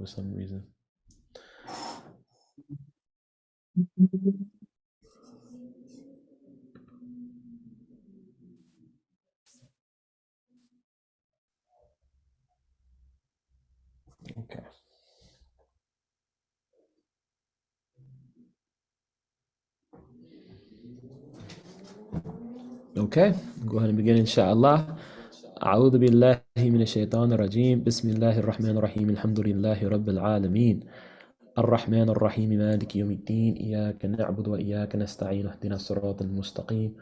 for some reason. Okay. Okay, go ahead and begin, inshallah. أعوذ بالله من الشيطان الرجيم بسم الله الرحمن الرحيم الحمد لله رب العالمين الرحمن الرحيم مالك يوم الدين إياك نعبد وإياك نستعين اهدنا الصراط المستقيم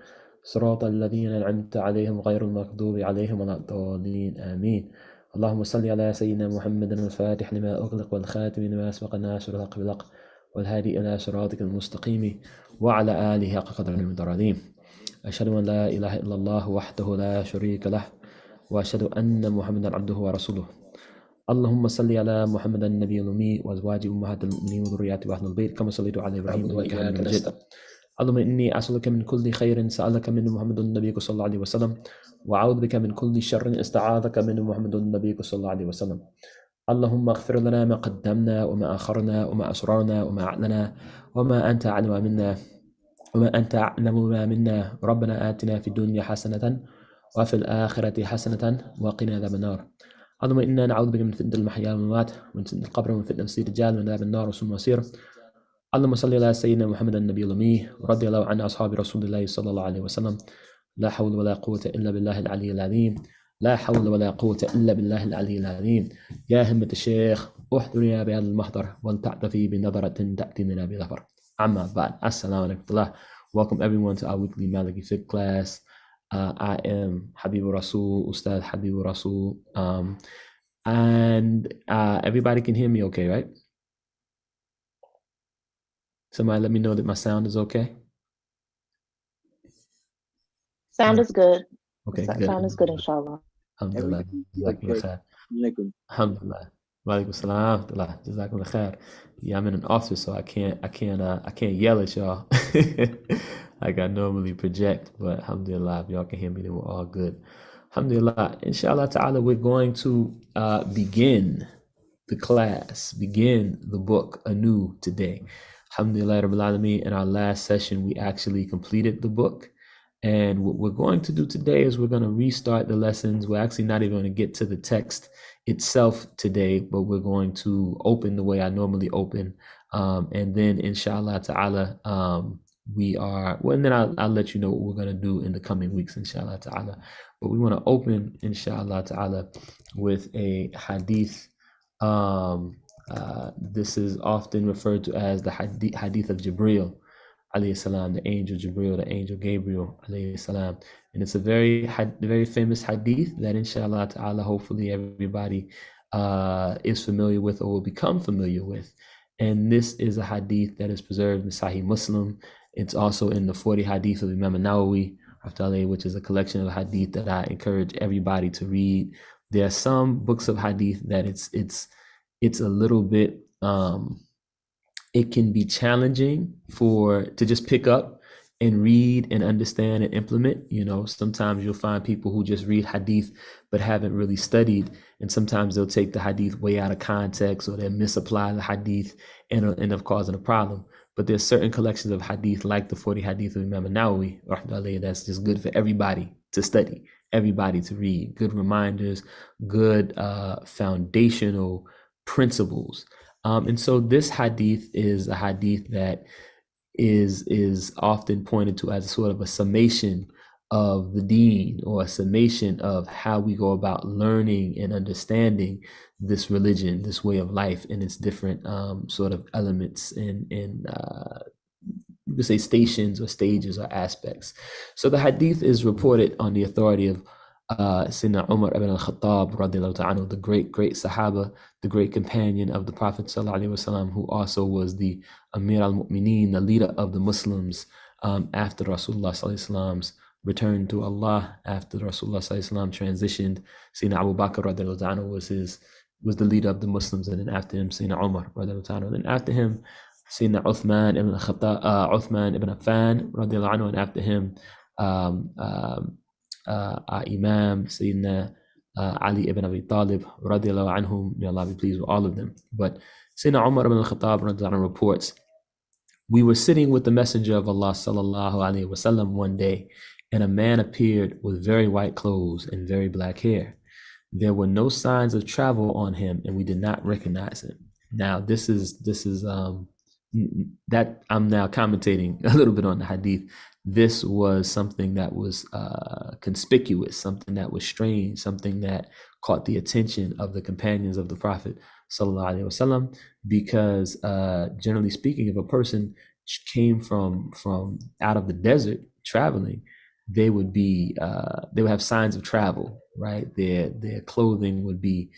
صراط الذين أنعمت عليهم غير المغضوب عليهم ولا الضالين آمين اللهم صل على سيدنا محمد الفاتح لما أغلق والخاتم لما سبق الناصر الحق بالحق والهادي إلى صراطك المستقيم وعلى آله حق قدره المقدار أشهد أن لا إله إلا الله وحده لا شريك له وأشهد أن محمدا عبده ورسوله اللهم صل على محمد النبي الأمي وأزواج أمهات المؤمنين وذرياته أهل البيت كما صليت على إبراهيم إنك حميد مجيد اللهم إني أسألك من كل خير سألك من محمد النبي صلى الله عليه وسلم وأعوذ بك من كل شر استعاذك من محمد النبي صلى الله عليه وسلم اللهم اغفر لنا ما قدمنا وما أخرنا وما أسررنا وما أعلنا وما أنت أعلم منا وما أنت أعلم ما منا ربنا آتنا في الدنيا حسنة وفي الآخرة حسنة وقنا عذاب النار اللهم إنا نعوذ بك من فتنة المحيا والممات ومن فتنة القبر ومن فتنة مسيح الدجال ومن عذاب النار وسوء المصير اللهم صل على سيدنا محمد النبي الأمي ورضي الله عن أصحاب رسول الله صلى الله عليه وسلم لا حول ولا قوة إلا بالله العلي العظيم لا حول ولا قوة إلا بالله العلي العظيم يا همة الشيخ احضرنا بهذا المحضر ولتعتفي بنظرة تأتي لنا بظفر أما بعد السلام عليكم. Welcome everyone to our weekly Maliki Fiqh class. I am Habibur-Rasul, Ustadh Habibur-Rasul, and everybody can hear me okay, right? Somebody let me know that my sound is okay. Sound is good. Okay, good. Sound is good, inshallah. Alhamdulillah. Alhamdulillah. Walaikum salam. Jazakumullah khair. Yeah, I'm in an office, so I can't yell at y'all like I normally project. But alhamdulillah, if y'all can hear me, then we're all good. Alhamdulillah. Inshallah ta'ala, we're going to begin the class, begin the book anew today. Alhamdulillah Rabbil Alameen. In our last session, we actually completed the book. And what we're going to do today is we're going to restart the lessons. We're actually not even going to get to the text itself today, but we're going to open the way I normally open. And then inshallah ta'ala, and then I'll let you know what we're going to do in the coming weeks, inshallah ta'ala. But we want to open, inshallah ta'ala, with a hadith. This is often referred to as the hadith of Jibreel alayhi salam, the angel Jibreel, the angel Gabriel alayhi salam. And it's a very famous hadith that inshallah ta'ala, hopefully everybody is familiar with or will become familiar with. And this is a hadith that is preserved in Sahih Muslim. It's also in the 40 hadith of Imam Nawawi, which is a collection of hadith that I encourage everybody to read. There are some books of hadith that it's a little bit it can be challenging to just pick up and read and understand and implement. You know, sometimes you'll find people who just read hadith but haven't really studied, and sometimes they'll take the hadith way out of context or they'll misapply the hadith and end up causing a problem. But there's certain collections of hadith like the 40 hadith of Imam Nawawi that's just good for everybody to study, everybody to read, good reminders, good foundational principles. And so this hadith is a hadith that is often pointed to as a sort of a summation of the deen, or a summation of how we go about learning and understanding this religion, this way of life, and its different sort of elements and you could say stations or stages or aspects. So the hadith is reported on the authority of Sayyidina Umar ibn al-Khattab radiallahu ta'ala, the great Sahaba, the great companion of the Prophet sallallahu alaihi wasallam, who also was the Amir al-Mu'mineen, the leader of the Muslims after Rasulullah sallallahu alaihi wasallam's return to Allah, after Rasulullah sallallahu alaihi wasallam transitioned. Sayyidina Abu Bakr radiallahu ta'ala was the leader of the Muslims, and then after him Sayyidina Umar radiallahu ta'ala, and then after him Sayyidina Uthman ibn Affan radiallahu anhu, and after him our Imam Sayyidina Ali ibn Abi Talib, radiallahu anhum, may Allah be pleased with all of them. But Sayyidina Umar ibn al-Khattab radiallahu anhu reports, we were sitting with the Messenger of Allah sallallahu alaihi wasallam one day, and a man appeared with very white clothes and very black hair. There were no signs of travel on him, and we did not recognize him. Now, this is that I'm now commentating a little bit on the hadith. This was something that was conspicuous, something that was strange, something that caught the attention of the companions of the Prophet sallallahu alaihi wasallam, because generally speaking, if a person came from out of the desert traveling, they would have signs of travel, right? Their clothing would be,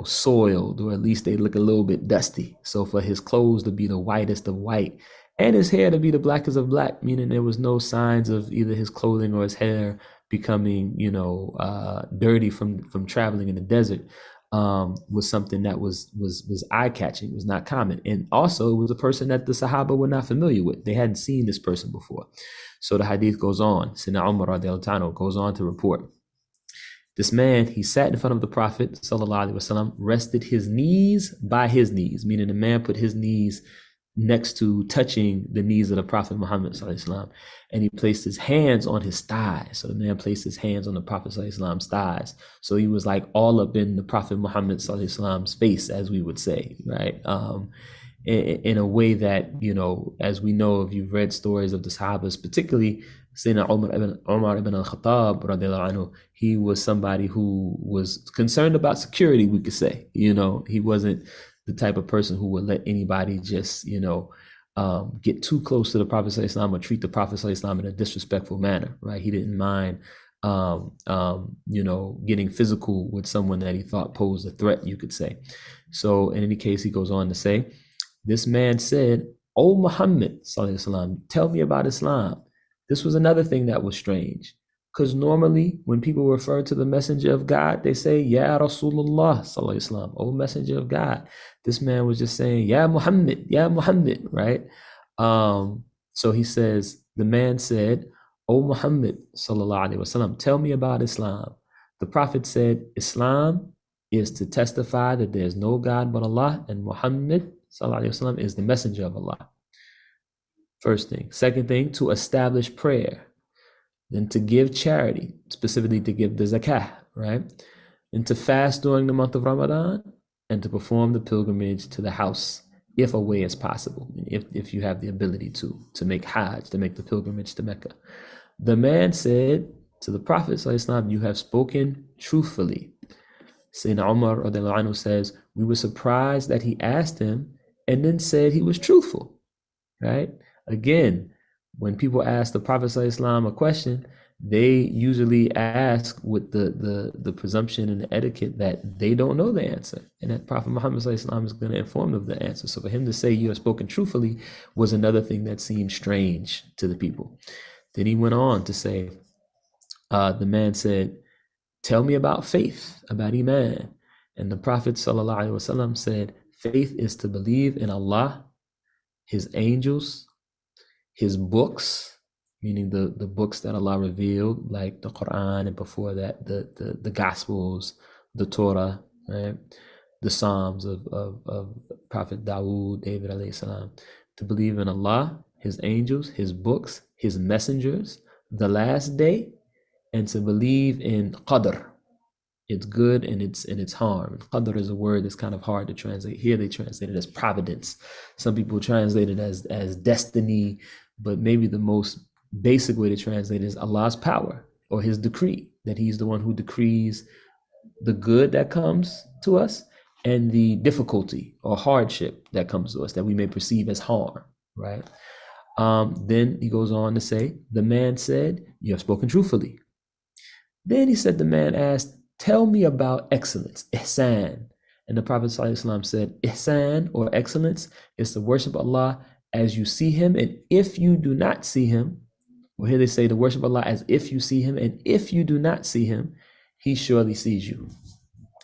soiled, or at least they look a little bit dusty. So for his clothes to be the whitest of white and his hair to be the blackest of black, meaning there was no signs of either his clothing or his hair becoming, dirty from traveling in the desert, was something that was eye-catching, was not common. And also it was a person that the Sahaba were not familiar with. They hadn't seen this person before. So the hadith goes on. Sayyidina Umar radiallahu anhu goes on to report, this man, he sat in front of the Prophet sallallahu alaihi wasallam, rested his knees by his knees, meaning the man put his knees next to touching the knees of the Prophet Muhammad sallallahu alaihi wasallam, and he placed his hands on his thighs. So the man placed his hands on the Prophet sallallahu alaihi wasallam's thighs. So he was like all up in the Prophet Muhammad sallallahu alaihi wasallam's face, as we would say, right? In a way that, as we know, if you've read stories of the Sahabas, particularly Sayyidina Umar ibn al-Khattab radiallahu anhu, he was somebody who was concerned about security, we could say. He wasn't the type of person who would let anybody just, get too close to the Prophet sallallahu alaihi wasallam or treat the Prophet sallallahu alaihi wasallam in a disrespectful manner, right? He didn't mind, getting physical with someone that he thought posed a threat, you could say. So in any case, he goes on to say, this man said, "O Muhammad sallallahu alaihi wasallam, tell me about Islam." This was another thing that was strange, because normally when people refer to the Messenger of God, they say, "Ya Rasulullah sallallahu alaihi wasallam, O Messenger of God." This man was just saying, "Ya Muhammad, right? So he says, the man said, "O Muhammad sallallahu alaihi wasallam, tell me about Islam." The Prophet said, "Islam is to testify that there is no God but Allah, and Muhammad sallallahu alaihi wasallam is the messenger of Allah." First thing. Second thing, to establish prayer. Then to give charity, specifically to give the zakah, right? And to fast during the month of Ramadan, and to perform the pilgrimage to the house, if a way is possible, if you have the ability to make Hajj, to make the pilgrimage to Mecca. The man said to the Prophet sallallahu alaihi wasallam, "You have spoken truthfully." Sayyidina Umar radiallahu anhu says, we were surprised that he asked him and then said he was truthful, right? Again, when people ask the Prophet ﷺ a question, they usually ask with the presumption and the etiquette that they don't know the answer, and that Prophet Muhammad ﷺ is going to inform them of the answer. So for him to say you have spoken truthfully was another thing that seemed strange to the people. Then he went on to say, the man said, "Tell me about faith, about Iman." And the Prophet ﷺ said, faith is to believe in Allah, His angels, His books, meaning the books that Allah revealed, like the Quran, and before that, the Gospels, the Torah, right? The Psalms of Prophet Dawood, David alayhi salam. To believe in Allah, His angels, His books, His messengers, the last day, and to believe in Qadr. It's good and it's harm. Qadr is a word that's kind of hard to translate. Here they translate it as providence. Some people translate it as destiny, but maybe the most basic way to translate it is Allah's power or His decree, that He's the one who decrees the good that comes to us and the difficulty or hardship that comes to us that we may perceive as harm, right? Then he goes on to say, the man said, "You have spoken truthfully." Then he said, the man asked, "Tell me about excellence, ihsan." And the Prophet ﷺ said, ihsan or excellence is to worship Allah as you see Him, and if you do not see Him, well, here they say to worship Allah as if you see Him, and if you do not see Him, He surely sees you.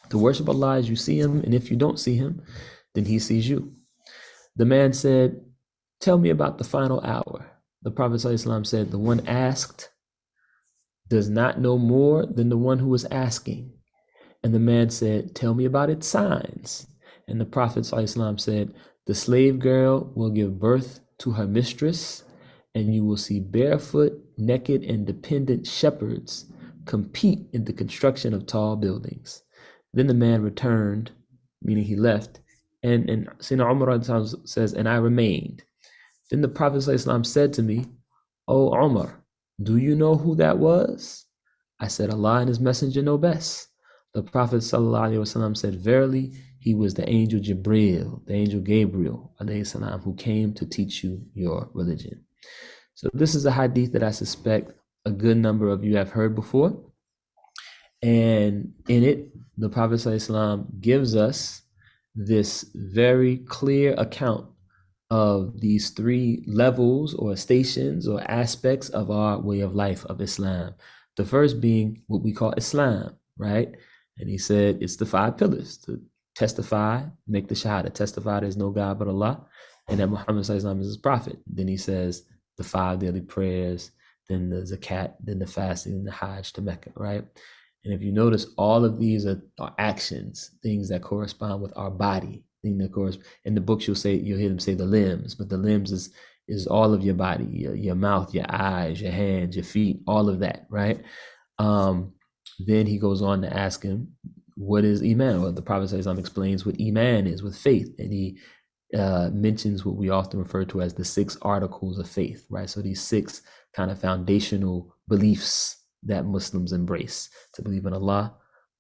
To worship Allah as you see Him, and if you don't see Him, then He sees you. The man said, "Tell me about the final hour." The Prophet ﷺ said, the one asked does not know more than the one who is asking. And the man said, tell me about its signs. And the Prophet ﷺ said, the slave girl will give birth to her mistress, and you will see barefoot, naked, and dependent shepherds compete in the construction of tall buildings. Then the man returned, meaning he left, and Sayyidina Umar says, and I remained. Then the Prophet ﷺ said to me, O Umar, do you know who that was? I said, Allah and his messenger know best. The Prophet ﷺ said, verily, he was the angel Jibril, the angel Gabriel, salam, who came to teach you your religion. So this is a hadith that I suspect a good number of you have heard before. And in it, the Prophet ﷺ gives us this very clear account of these three levels or stations or aspects of our way of life of Islam. The first being what we call Islam, right? And he said it's the 5 pillars: to testify, make the shahada, testify there's no God but Allah, and that Muhammad is his prophet. Then he says the 5 daily prayers, then the zakat, then the fasting, and the hajj to Mecca, right? And if you notice, all of these are actions, things that correspond with our body. Thing that corresponds. In the books, you'll hear them say the limbs, but the limbs is all of your body, your mouth, your eyes, your hands, your feet, all of that, right? Then he goes on to ask him, what is Iman? Well, the Prophet ﷺ explains what Iman is, with faith, and he mentions what we often refer to as the 6 articles of faith, right? So these 6 kind of foundational beliefs that Muslims embrace: to believe in Allah,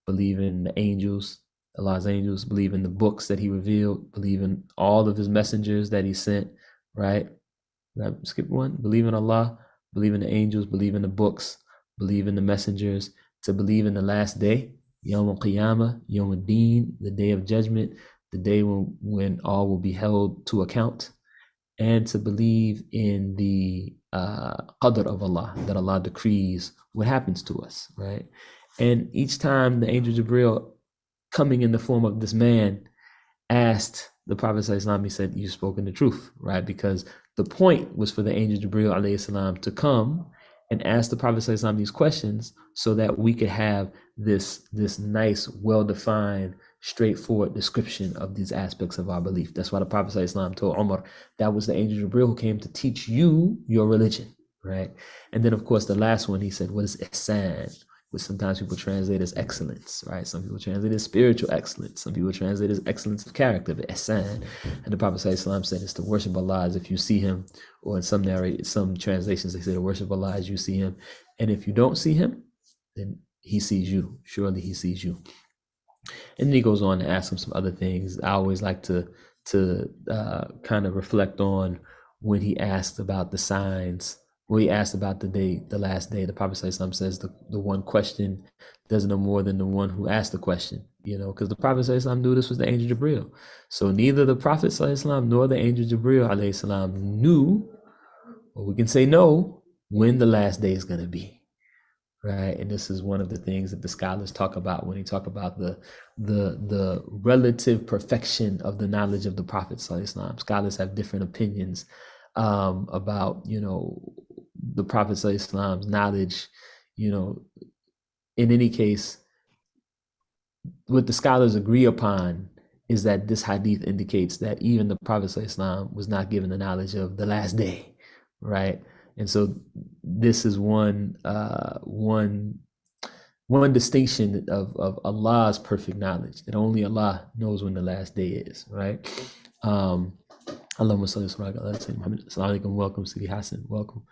believe in the angels, Allah's angels, believe in the books that he revealed, believe in all of his messengers that he sent, right? Skip one. Believe in Allah, believe in the angels, believe in the books, believe in the messengers, to believe in the last day, Yawm al-Qiyamah, Yawm al-Din, the day of judgment, the day when all will be held to account, and to believe in the qadr of Allah, that Allah decrees what happens to us, right? And each time the angel Jibril, coming in the form of this man, asked the Prophet ﷺ, he said, you've spoken the truth, right? Because the point was for the angel Jibril alayhi salam to come and ask the Prophet ﷺ these questions so that we could have this nice, well-defined, straightforward description of these aspects of our belief. That's why the Prophet ﷺ told Umar, that was the angel Jibril who came to teach you your religion, right? And then, of course, the last one, he said, what is ihsan? Which sometimes people translate as excellence, right? Some people translate as spiritual excellence. Some people translate as excellence of character, the ihsan. And the Prophet ﷺ said it's to worship Allah as if you see him, or in some translations, they say to worship Allah as you see him. And if you don't see him, then he sees you. Surely he sees you. And then he goes on to ask him some other things. I always like to kind of reflect on when he asked about the signs. Well, he asked about the last day. The Prophet ﷺ says the one question doesn't know more than the one who asked the question, because the Prophet ﷺ knew this was the angel Jibril. So neither the Prophet ﷺ nor the angel Jibril alayhi salam knew, or we can say no, when the last day is going to be. Right, and this is one of the things that the scholars talk about when they talk about the relative perfection of the knowledge of the Prophet ﷺ. Scholars have different opinions about the Prophet ﷺ's knowledge. In any case, what the scholars agree upon is that this hadith indicates that even the Prophet ﷺ was not given the knowledge of the last day, right? And so this is one distinction of Allah's perfect knowledge, that only Allah knows when the last day is, right? Allahumma salli ala Sayyidina Muhammad. Assalamu alaikum. Welcome, Sidi Hassan. Welcome.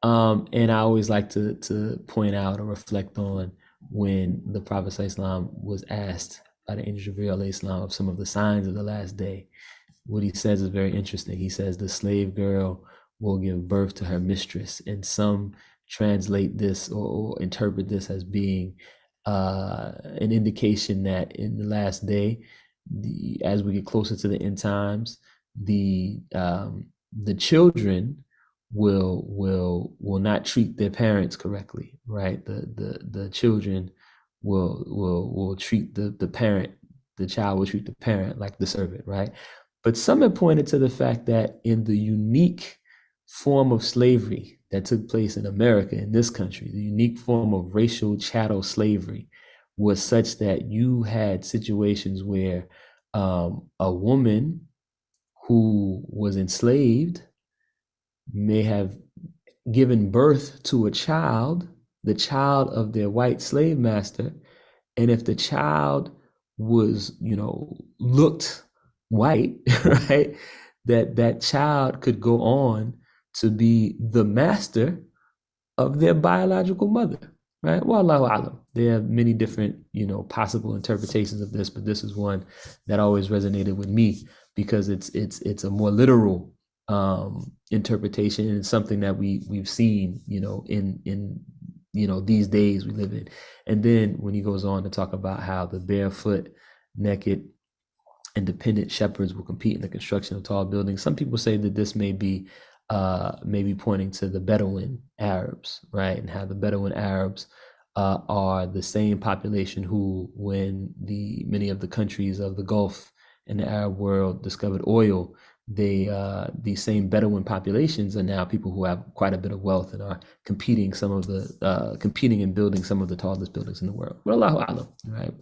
And I always like to point out or reflect on when the Prophet ﷺ was asked by the angel Jibreel alayhi salam of some of the signs of the last day. What he says is very interesting. He says the slave girl will give birth to her mistress, and some translate this or interpret this as being an indication that in the last day, as we get closer to the end times, the children will not treat their parents correctly, right? The children will treat the parent, the child will treat the parent like the servant, right? But some have pointed to the fact that in the unique form of slavery that took place in America, in this country, the unique form of racial chattel slavery, was such that you had situations where a woman who was enslaved may have given birth to a child, the child of their white slave master, and if the child was, looked white, right, that child could go on to be the master of their biological mother, right? Wallahu alam. There are many different, possible interpretations of this, but this is one that always resonated with me because it's a more literal interpretation and something that we've seen, in these days we live in. And then when he goes on to talk about how the barefoot, naked, independent shepherds will compete in the construction of tall buildings. Some people say that this may be pointing to the Bedouin Arabs, right? And how the Bedouin Arabs are the same population who, when many of the countries of the Gulf and the Arab world discovered oil, these same Bedouin populations are now people who have quite a bit of wealth and are competing in building some of the tallest buildings in the world. But Allahu Alam, right?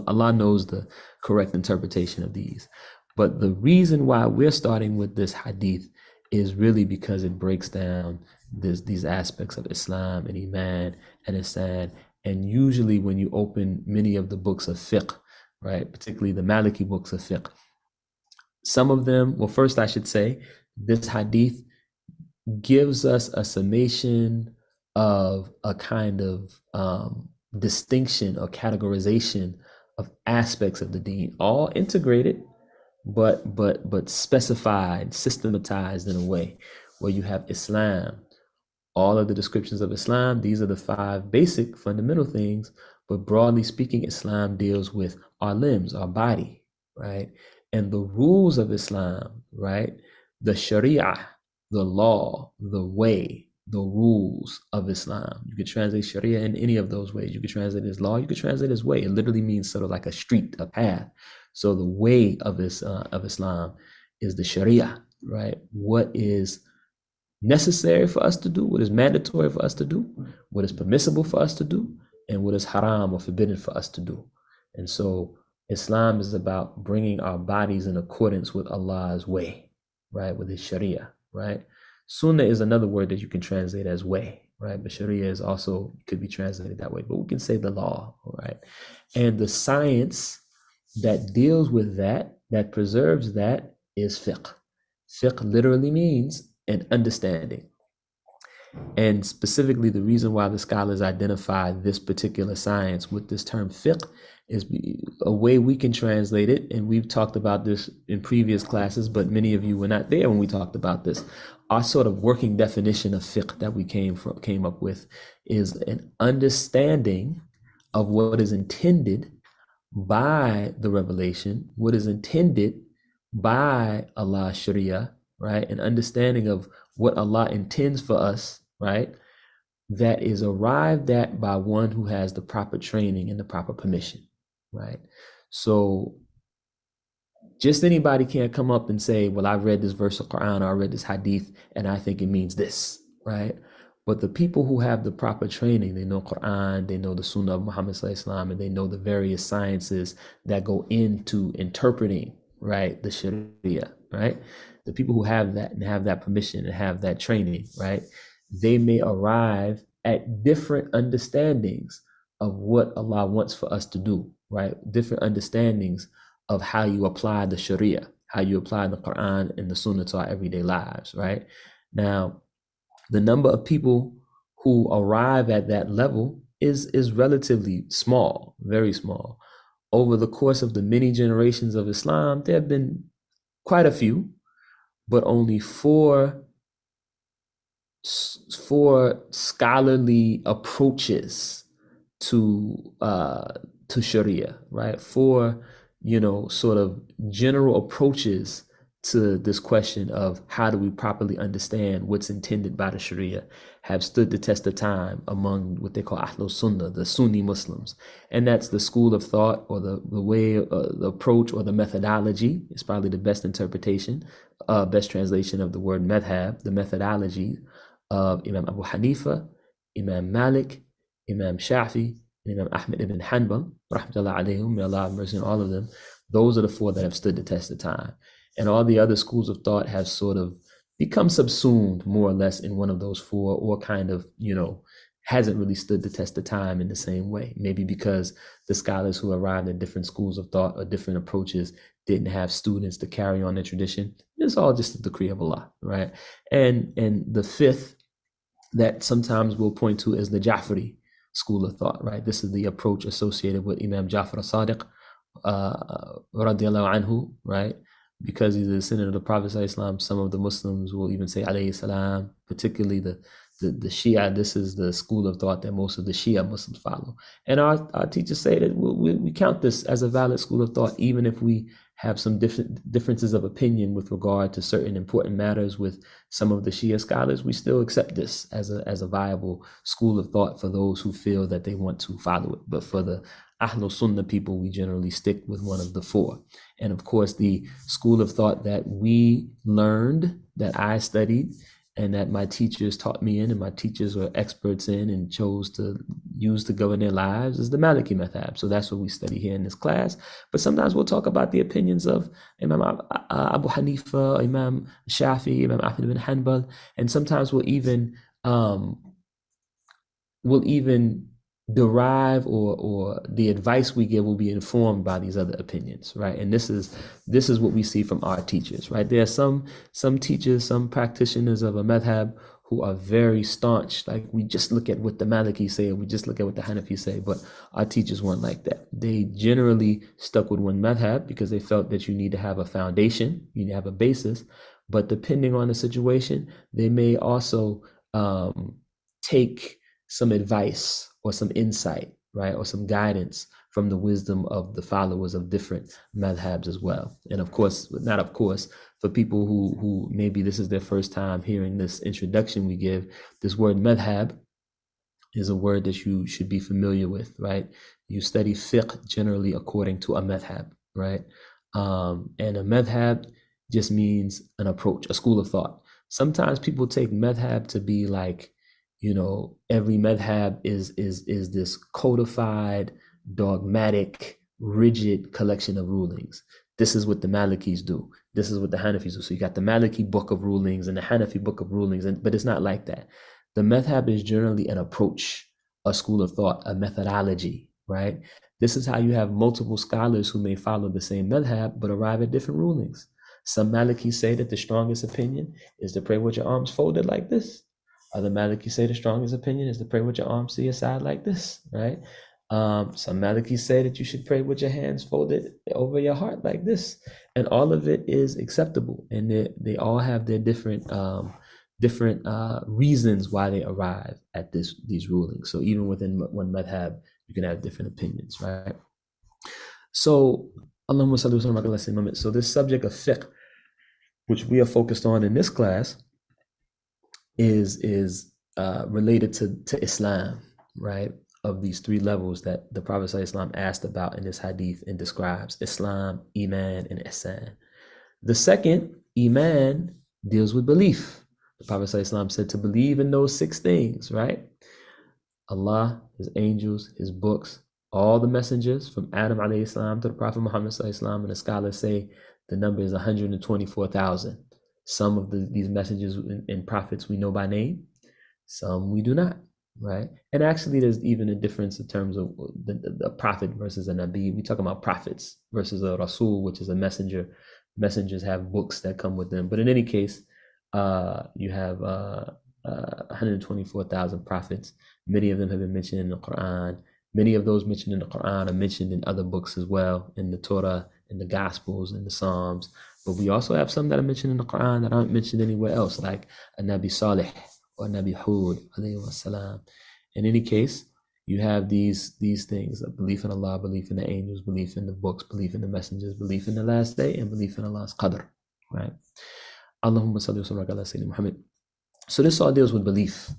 Allah knows the correct interpretation of these. But the reason why we're starting with this hadith is really because it breaks down these aspects of Islam and Iman and Ihsan. And usually when you open many of the books of fiqh, right, particularly the Maliki books of fiqh, some of them, well, first I should say, this hadith gives us a summation of a kind of distinction or categorization of aspects of the deen, all integrated, but specified, systematized in a way where you have Islam, all of the descriptions of Islam. These are the 5 basic fundamental things, but broadly speaking, Islam deals with our limbs, our body, right? And the rules of Islam, right? The Sharia, the law, the way, the rules of Islam. You could translate Sharia in any of those ways. You could translate it as law, you could translate it as way. It literally means sort of like a street, a path. So the way of Islam is the Sharia, right? What is necessary for us to do, what is mandatory for us to do, what is permissible for us to do, and what is haram or forbidden for us to do. And so Islam is about bringing our bodies in accordance with Allah's way, right? With His Sharia, right? Sunnah is another word that you can translate as way, right? But Sharia is also could be translated that way, but we can say the law, right? And the science that deals with that preserves that, is fiqh. Fiqh literally means an understanding. And specifically, the reason why the scholars identify this particular science with this term fiqh is a way we can translate it. And we've talked about this in previous classes, but many of you were not there when we talked about this. Our sort of working definition of fiqh that we came up with is an understanding of what is intended by the revelation, what is intended by Allah's Sharia, right? An understanding of what Allah intends for us, right? That is arrived at by one who has the proper training and the proper permission, right? So just anybody can't come up and say, well, I've read this verse of Quran or I read this hadith and I think it means this, right? But the people who have the proper training, they know Quran, they know the Sunnah of Muhammad Sallallahu Alaihi Wasallam, and they know the various sciences that go into interpreting, right, the Sharia, right? The people who have that and have that permission and have that training, right, they may arrive at different understandings of what Allah wants for us to do, right? Different understandings of how you apply the Sharia, how you apply the Quran and the Sunnah to our everyday lives, right? Now, the number of people who arrive at that level is relatively small, very small. Over the course of the many generations of Islam, there have been quite a few, but only four scholarly approaches to Sharia, right? Four, sort of general approaches to this question of how do we properly understand what's intended by the Sharia have stood the test of time among what they call Ahlul Sunnah, the Sunni Muslims. And that's the school of thought or the way, the approach or the methodology is probably the best interpretation, best translation of the word madhab, the methodology of Imam Abu Hanifa, Imam Malik, Imam Shafi, and Imam Ahmed ibn Hanbal, rahmatullah alayhim, may Allah have mercy on all of them. Those are the four that have stood the test of time. And all the other schools of thought have sort of become subsumed more or less in one of those four, or kind of, hasn't really stood the test of time in the same way. Maybe because the scholars who arrived at different schools of thought or different approaches didn't have students to carry on the tradition. It's all just a decree of Allah, right? And the fifth that sometimes we'll point to as the Ja'fari school of thought, right? This is the approach associated with Imam Ja'far as-Sadiq, radiallahu anhu, right? Because he's a descendant of the Prophet ﷺ, some of the Muslims will even say alayhi salam, particularly the Shia. This is the school of thought that most of the Shia Muslims follow. And our teachers say that we count this as a valid school of thought, even if we have some differences of opinion with regard to certain important matters with some of the Shia scholars. We still accept this as a viable school of thought for those who feel that they want to follow it. But for the Ahlul Sunnah people, we generally stick with one of the four. And of course, the school of thought that we learned, that I studied, and that my teachers taught me in, and my teachers were experts in and chose to use to govern their lives, is the Maliki Madhab. So that's what we study here in this class. But sometimes we'll talk about the opinions of Imam Abu Hanifa, Imam Shafi, Imam Ahmed ibn Hanbal, and sometimes we'll even derive or the advice we give will be informed by these other opinions, right? And this is what we see from our teachers, right? There are some teachers, some practitioners of a madhab who are very staunch, like we just look at what the Maliki say, or we just look at what the Hanafi say, but our teachers weren't like that. They generally stuck with one madhab because they felt that you need to have a foundation, you need to have a basis, but depending on the situation, they may also take some advice or some insight, right, or some guidance from the wisdom of the followers of different madhabs as well. And of course, for people who maybe this is their first time hearing this introduction we give, this word madhab is a word that you should be familiar with, right? You study fiqh generally according to a madhab, right? And a madhab just means an approach, a school of thought. Sometimes people take madhab to be like, every madhab is this codified, dogmatic, rigid collection of rulings. This is what the Malikis do. This is what the Hanafis do. So you got the Maliki book of rulings and the Hanafi book of rulings, but it's not like that. The madhab is generally an approach, a school of thought, a methodology, right? This is how you have multiple scholars who may follow the same madhab but arrive at different rulings. Some Malikis say that the strongest opinion is to pray with your arms folded like this. Other Malikis say the strongest opinion is to pray with your arms to your side like this, right? Some Malikis say that you should pray with your hands folded over your heart like this. And all of it is acceptable. And they all have their different reasons why they arrive at these rulings. So even within one madhab, you can have different opinions, right? So, Allahumma salli wa sallim ala. So this subject of fiqh, which we are focused on in this class, is related to Islam, right? Of these three levels that the Prophet ﷺ asked about in this hadith and describes: Islam, Iman, and Ihsan. The second, Iman, deals with belief. The Prophet ﷺ said to believe in those six things, right? Allah, His angels, His books, all the messengers from Adam alayhi salam to the Prophet Muhammad sallallahu alaihi wasallam, and the scholars say the number is 124,000. Some of these messengers and prophets we know by name, some we do not, right? And actually there's even a difference in terms of the prophet versus a nabi. We talk about prophets versus a rasul, which is a messenger. Messengers have books that come with them. But in any case, you have 124,000 prophets. Many of them have been mentioned in the Quran. Many of those mentioned in the Quran are mentioned in other books as well, in the Torah, in the Gospels, in the Psalms. But we also have some that are mentioned in the Quran that aren't mentioned anywhere else, like a Nabi Salih or Nabi Hud, alayhi wassalam. In any case, you have these things: belief in Allah, belief in the angels, belief in the books, belief in the messengers, belief in the last day, and belief in Allah's qadr, right? Allahumma salli wa sallim ala Sayyidina Muhammad. So this all deals with belief.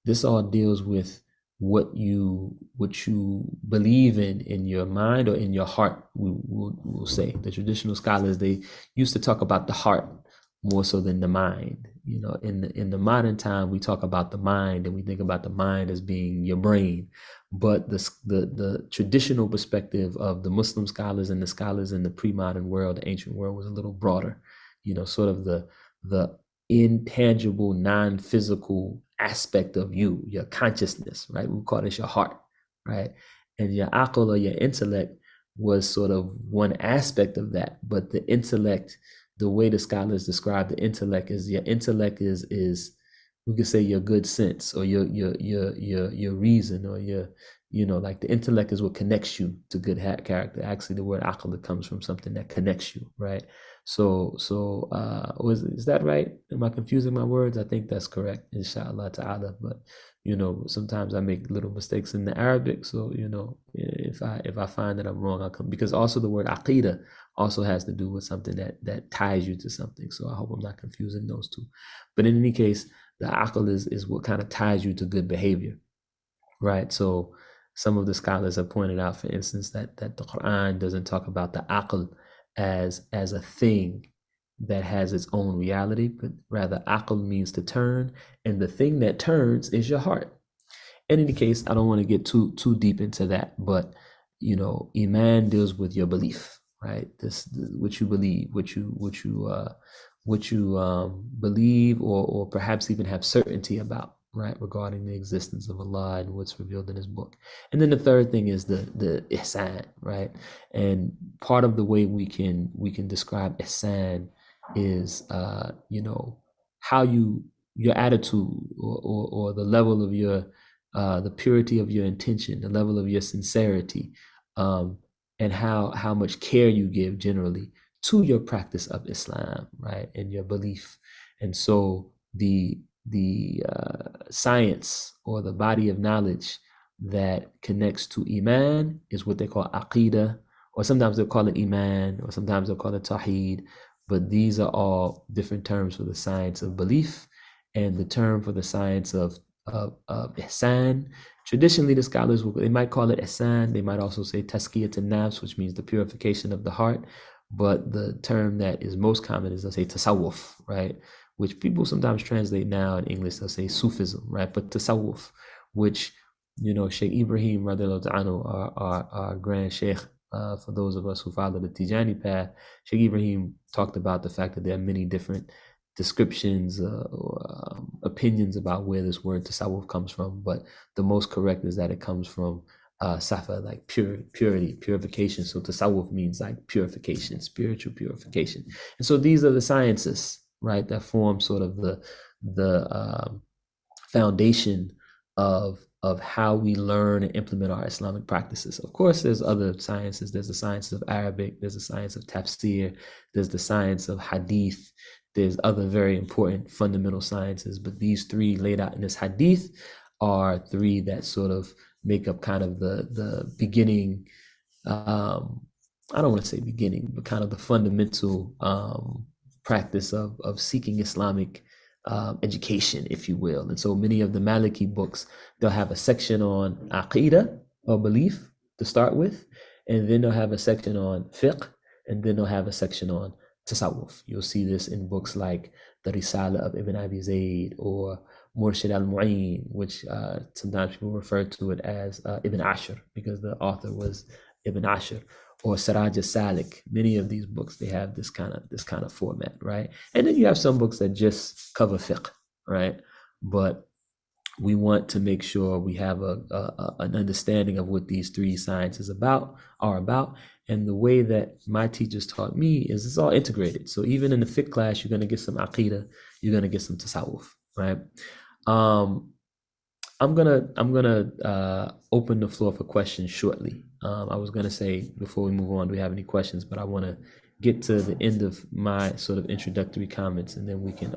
This all deals with what you believe in your mind or in your heart. We'll say the traditional scholars, they used to talk about the heart more so than the mind, in the modern time, we talk about the mind and we think about the mind as being your brain, but the traditional perspective of the Muslim scholars and the scholars in the pre-modern world, the ancient world, was a little broader. Sort of the intangible, non-physical aspect of you, your consciousness, right? We call this your heart, right? And your aql, or your intellect, was sort of one aspect of that. But the intellect, the way the scholars describe the intellect, is your intellect is we could say your good sense, or your reason, or your like the intellect is what connects you to good character. Actually, the word aql comes from something that connects you, right? So is that right? Am I confusing my words? I think that's correct, inshallah ta'ala. But sometimes I make little mistakes in the Arabic. So if I find that I'm wrong, I'll come, because also the word aqidah also has to do with something that ties you to something. So I hope I'm not confusing those two. But in any case, the aql is what kind of ties you to good behavior, right? So some of the scholars have pointed out, for instance, that the Quran doesn't talk about the aql as a thing that has its own reality, but rather aql means to turn, and the thing that turns is your heart. In any case, I don't want to get too deep into that, but iman deals with your belief, right? What you believe, what you believe, or perhaps even have certainty about, right, regarding the existence of Allah and what's revealed in His book. And then the third thing is the ihsan, right? And part of the way we can describe ihsan is how your attitude, or the level of your the purity of your intention, the level of your sincerity, and how much care you give generally to your practice of Islam, right, and your belief. And so the science, or the body of knowledge that connects to iman, is what they call aqidah, or sometimes they'll call it iman, or sometimes they'll call it tawheed. But these are all different terms for the science of belief. And the term for the science of ihsan, traditionally the scholars they might call it ihsan. They might also say tazkiyat an-nafs, which means the purification of the heart. But the term that is most common is, they'll say tasawwuf, right? Which people sometimes translate now in English, they'll say Sufism, right? But tasawwuf, which Sheikh Ibrahim radiallahu anhu, our grand sheikh, for those of us who follow the Tijani path, Sheikh Ibrahim talked about the fact that there are many different descriptions or opinions about where this word tasawwuf comes from, but the most correct is that it comes from safa, like purity, purification. So tasawwuf means like purification, spiritual purification. And so these are the sciences, right, that form sort of the foundation of how we learn and implement our Islamic practices. Of course, there's other sciences. There's the science of Arabic, there's the science of tafsir, there's the science of hadith, there's other very important fundamental sciences, but these three laid out in this hadith are three that sort of make up kind of the beginning, I don't want to say beginning, but kind of the fundamental practice of seeking Islamic education, if you will. And so many of the Maliki books, they'll have a section on aqidah, or belief, to start with, and then they'll have a section on fiqh, and then they'll have a section on tasawwuf. You'll see this in books like the Risala of Ibn Abi Zayd, or Murshid al-Mu'in, which sometimes people refer to it as Ibn Ashur, because the author was Ibn Ashur, or Siraj al-Salik. Many of these books, they have this kind of format, right? And then you have some books that just cover fiqh, right? But we want to make sure we have an understanding of what these three sciences are about. And the way that my teachers taught me is it's all integrated. So even in the fiqh class, you're going to get some aqidah, you're going to get some tasawwuf, right? I'm gonna open the floor for questions shortly. I was gonna say, before we move on, do we have any questions? But I want to get to the end of my sort of introductory comments, and then we can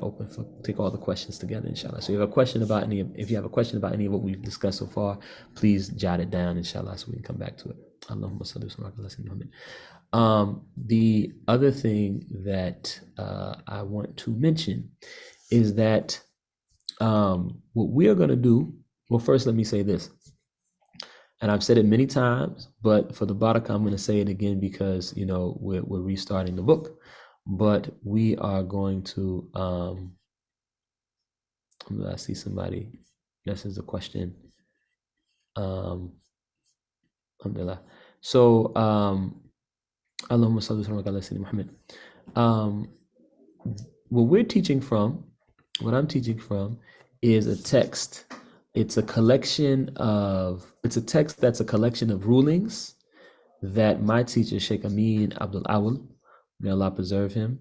take all the questions together, inshallah. So if you have a question about any of what we've discussed so far, please jot it down, inshallah, so we can come back to it. Allahumma salli wa sallim ala Muhammad. The other thing that I want to mention is that what we are going to do. Well, first, let me say this, and I've said it many times, but for the barakah, I'm going to say it again, because we're restarting the book. But we are going to I see somebody. This is a question. Alhamdulillah. So, Allahumma salli ala Sayyidina Muhammad. What we're teaching from, what I'm teaching from, is a text. It's a text that's a collection of rulings that my teacher, Sheikh Amin Abdul Awal, may Allah preserve him,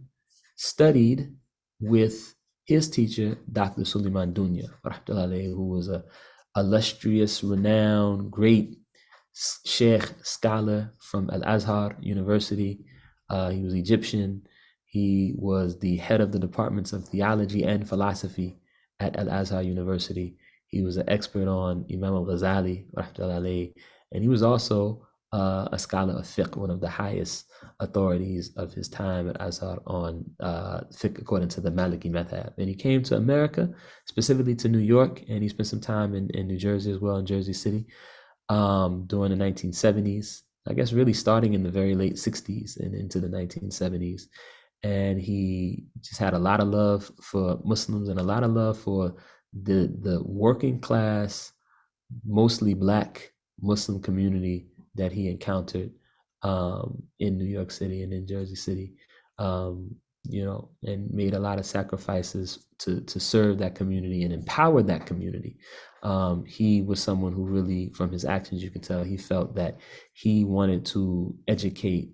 studied with his teacher, Dr. Suleiman Dunya, who was a illustrious, renowned, great sheikh scholar from Al-Azhar University. He was Egyptian. He was the head of the departments of theology and philosophy at Al-Azhar University. He was an expert on Imam al-Ghazali, and he was also a scholar of fiqh, one of the highest authorities of his time at Azhar on fiqh according to the Maliki Madhab. And he came to America, specifically to New York, and he spent some time in New Jersey as well, in Jersey City, during the 1970s, I guess really starting in the very late 60s and into the 1970s. And he just had a lot of love for Muslims and a lot of love for the working class, mostly Black Muslim community that he encountered in New York City and in Jersey City, and made a lot of sacrifices to serve that community and empower that community. He was someone who really, from his actions, you can tell he felt that he wanted to educate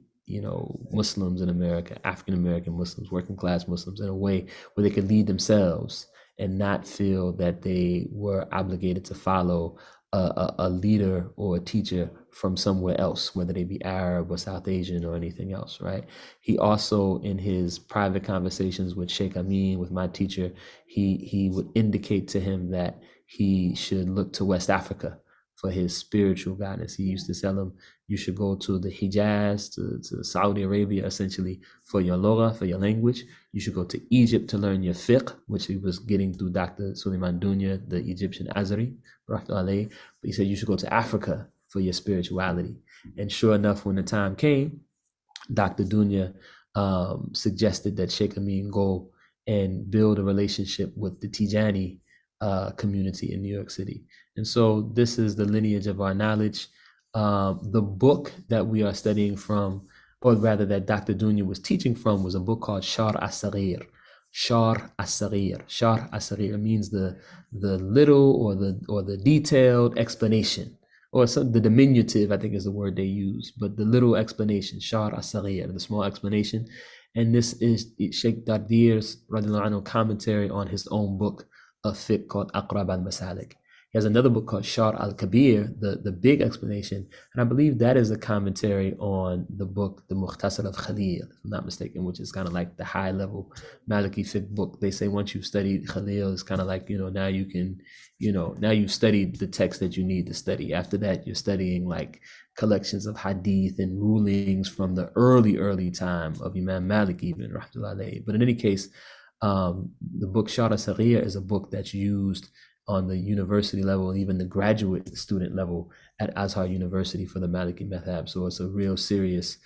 Muslims in America, African American Muslims, working class Muslims, in a way where they could lead themselves and not feel that they were obligated to follow a leader or a teacher from somewhere else, whether they be Arab or South Asian or anything else, right? He also, in his private conversations with Sheikh Amin, with my teacher, he would indicate to him that he should look to West Africa for his spiritual guidance. He used to tell him, you should go to the Hijaz, to Saudi Arabia, essentially, for your lugha, for your language. You should go to Egypt to learn your fiqh, which he was getting through Dr. Suleiman Dunya, the Egyptian Azari, but he said you should go to Africa for your spirituality. And sure enough, when the time came, Dr. Dunya suggested that Sheikh Amin go and build a relationship with the Tijani community in New York City. And so this is the lineage of our knowledge. The book that we are studying from, or rather that Dr. Dunya was teaching from, was a book called Shar as-Saghir. Shar as-Saghir. Shar as-Saghir means the little or the detailed explanation, or the diminutive, I think is the word they use, but the little explanation, Shar as-Saghir, the small explanation. And this is Sheikh Dardir's commentary on his own book of fiqh called Aqrab al-Masalik. He has another book called Shar al-Kabir, the big explanation, and I believe that is a commentary on the book, the Mukhtasar of Khalil, if I'm not mistaken, which is kind of like the high-level Maliki Fiqh book. They say once you've studied Khalil, it's kind of like, now you can, now you've studied the text that you need to study. After that, you're studying like collections of hadith and rulings from the early time of Imam Malik even, rahmatullahi alayhi. But in any case, the book Shara Saghir is a book that's used on the university level and even the graduate student level at Azhar University for the Maliki Madhab. So it's a real serious,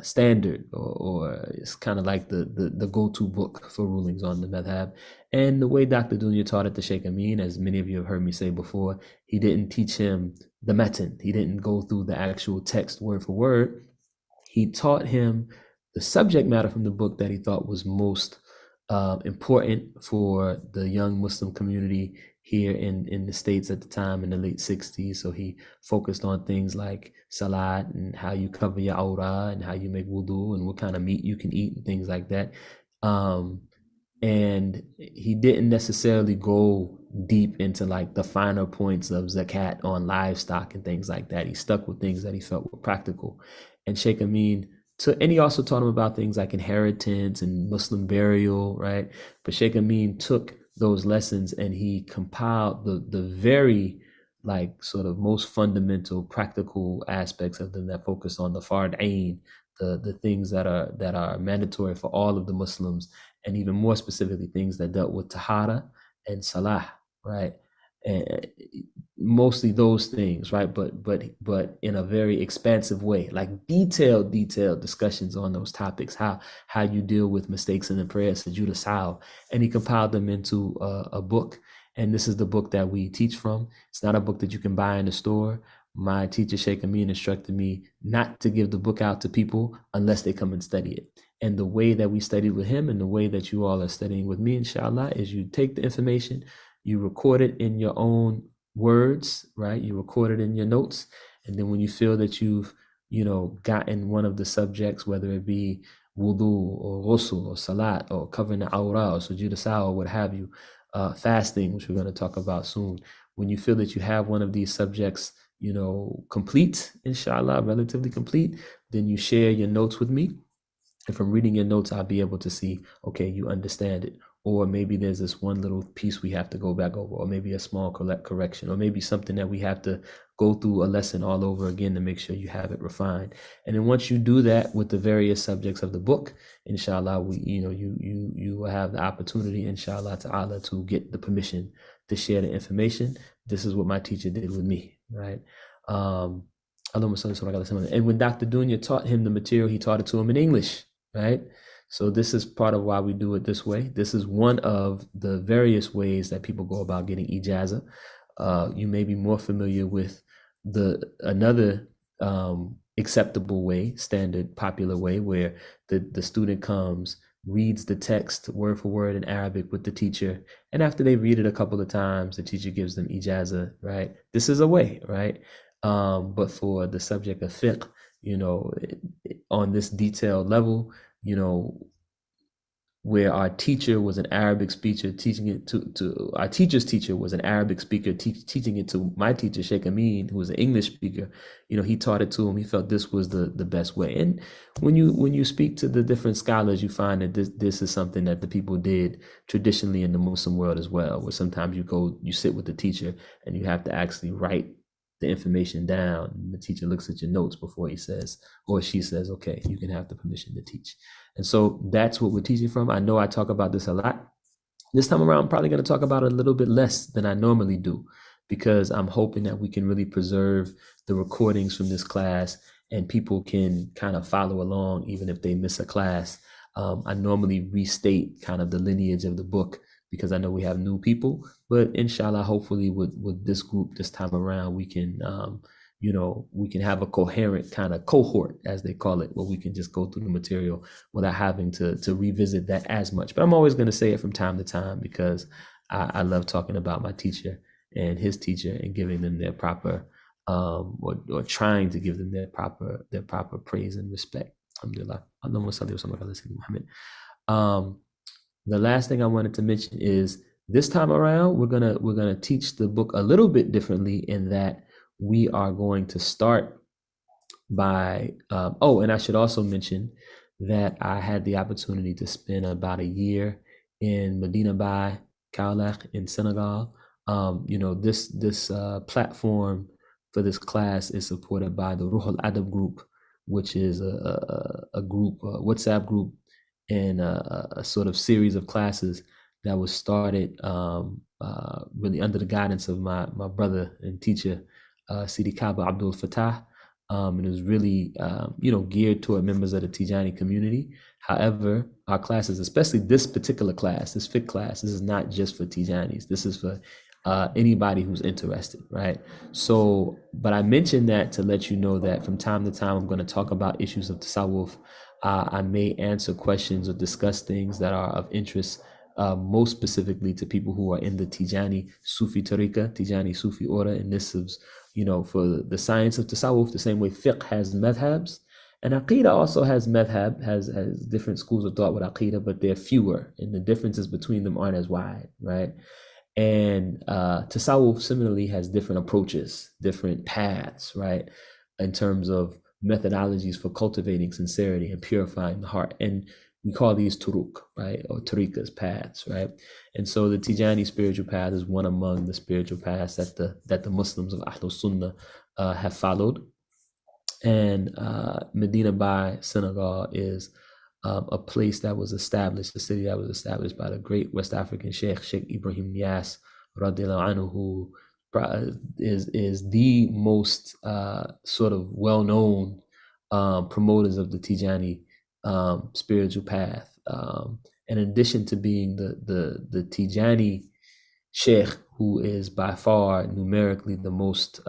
standard, or it's kind of like the go-to book for rulings on the Madhab. And the way Dr. Dunya taught it to Sheikh Amin, as many of you have heard me say before, he didn't teach him the matan. He didn't go through the actual text word for word. He taught him the subject matter from the book that he thought was most important for the young Muslim community here in the States at the time, in the late 60s. So he focused on things like salat and how you cover your awrah and how you make wudu and what kind of meat you can eat and things like that. And he didn't necessarily go deep into like the finer points of zakat on livestock and things like that. He stuck with things that he felt were practical. And Sheikh Amin and he also taught him about things like inheritance and Muslim burial, right? But Sheikh Amin took those lessons and he compiled the very like sort of most fundamental practical aspects of them that focus on the fard ain, the things that are mandatory for all of the Muslims, and even more specifically things that dealt with tahara and salah, right? and mostly those things, right? But in a very expansive way, like detailed discussions on those topics, how you deal with mistakes in the prayer, sujood sao, and he compiled them into a book. And this is the book that we teach from. It's not a book that you can buy in the store. My teacher Sheikh Amin instructed me not to give the book out to people unless they come and study it. And the way that we studied with him and the way that you all are studying with me, inshallah, is you take the information, you record it in your own words, right? You record it in your notes. And then when you feel that you've, gotten one of the subjects, whether it be wudu or ghusl or salat or covering the awra or sujood sawa or what have you, fasting, which we're going to talk about soon. When you feel that you have one of these subjects, complete, inshallah, relatively complete, then you share your notes with me. And from reading your notes, I'll be able to see, okay, you understand it. Or maybe there's this one little piece we have to go back over, or maybe a small correction, or maybe something that we have to go through a lesson all over again to make sure you have it refined. And then once you do that with the various subjects of the book, inshallah, you will have the opportunity, inshallah ta'ala, to get the permission to share the information. This is what my teacher did with me, right? And when Dr. Dunya taught him the material, he taught it to him in English, right? So this is part of why we do it this way. This is one of the various ways that people go about getting ijazah. You may be more familiar with another acceptable way, standard popular way, where the student comes, reads the text word for word in Arabic with the teacher, and after they read it a couple of times, the teacher gives them ijazah, right? This is a way, right? But for the subject of fiqh, on this detailed level, where our teacher was an Arabic speaker teaching it to our teacher's teacher was an Arabic speaker teaching it to my teacher Sheikh Amin, who was an English speaker. He taught it to him. He felt this was the best way. And when you speak to the different scholars, you find that this is something that the people did traditionally in the Muslim world as well, where sometimes you sit with the teacher and you have to actually write the information down, and the teacher looks at your notes before he says, or she says, okay, you can have the permission to teach. And so that's what we're teaching from. I know I talk about this a lot. This time around, I'm probably going to talk about it a little bit less than I normally do, because I'm hoping that we can really preserve the recordings from this class and people can kind of follow along even if they miss a class. I normally restate kind of the lineage of the book because I know we have new people, but inshallah, hopefully with this group this time around, we can, we can have a coherent kind of cohort, as they call it, where we can just go through the material without having to revisit that as much. But I'm always going to say it from time to time because I love talking about my teacher and his teacher and giving them their proper, or trying to give them their proper praise and respect. Alhamdulillah. The last thing I wanted to mention is this time around, we're gonna teach the book a little bit differently in that we are going to start by, and I should also mention that I had the opportunity to spend about a year in Medina Bay, Kaolack in Senegal. This platform for this class is supported by the Ruh Al Adab group, which is a group, a WhatsApp group, and a sort of series of classes that was started really under the guidance of my brother and teacher, Sidi Kaba Abdul Fattah. And it was really, geared toward members of the Tijani community. However, our classes, especially this particular class, this fiqh class, this is not just for Tijanis. This is for anybody who's interested, right? So, but I mentioned that to let you know that from time to time, I'm going to talk about issues of tasawwuf. I may answer questions or discuss things that are of interest, most specifically to people who are in the Tijani Sufi Tariqa, Tijani Sufi order. And this is, for the science of tasawwuf, the same way fiqh has madhabs. And Aqidah also has madhab, has different schools of thought with Aqidah, but they're fewer, and the differences between them aren't as wide, right? And tasawwuf similarly has different approaches, different paths, right, in terms of methodologies for cultivating sincerity and purifying the heart. And we call these turuq, right, or tariqas, paths, right? And so the Tijani spiritual path is one among the spiritual paths that the Muslims of Ahlul Sunnah have followed. And Medina Bay, Senegal, is a place that was established, a city that was established by the great West African Sheikh Ibrahim Niass, radiallahu anhu, who is the most sort of well-known promoters of the Tijani spiritual path. And in addition to being the Tijani sheikh, who is by far numerically the most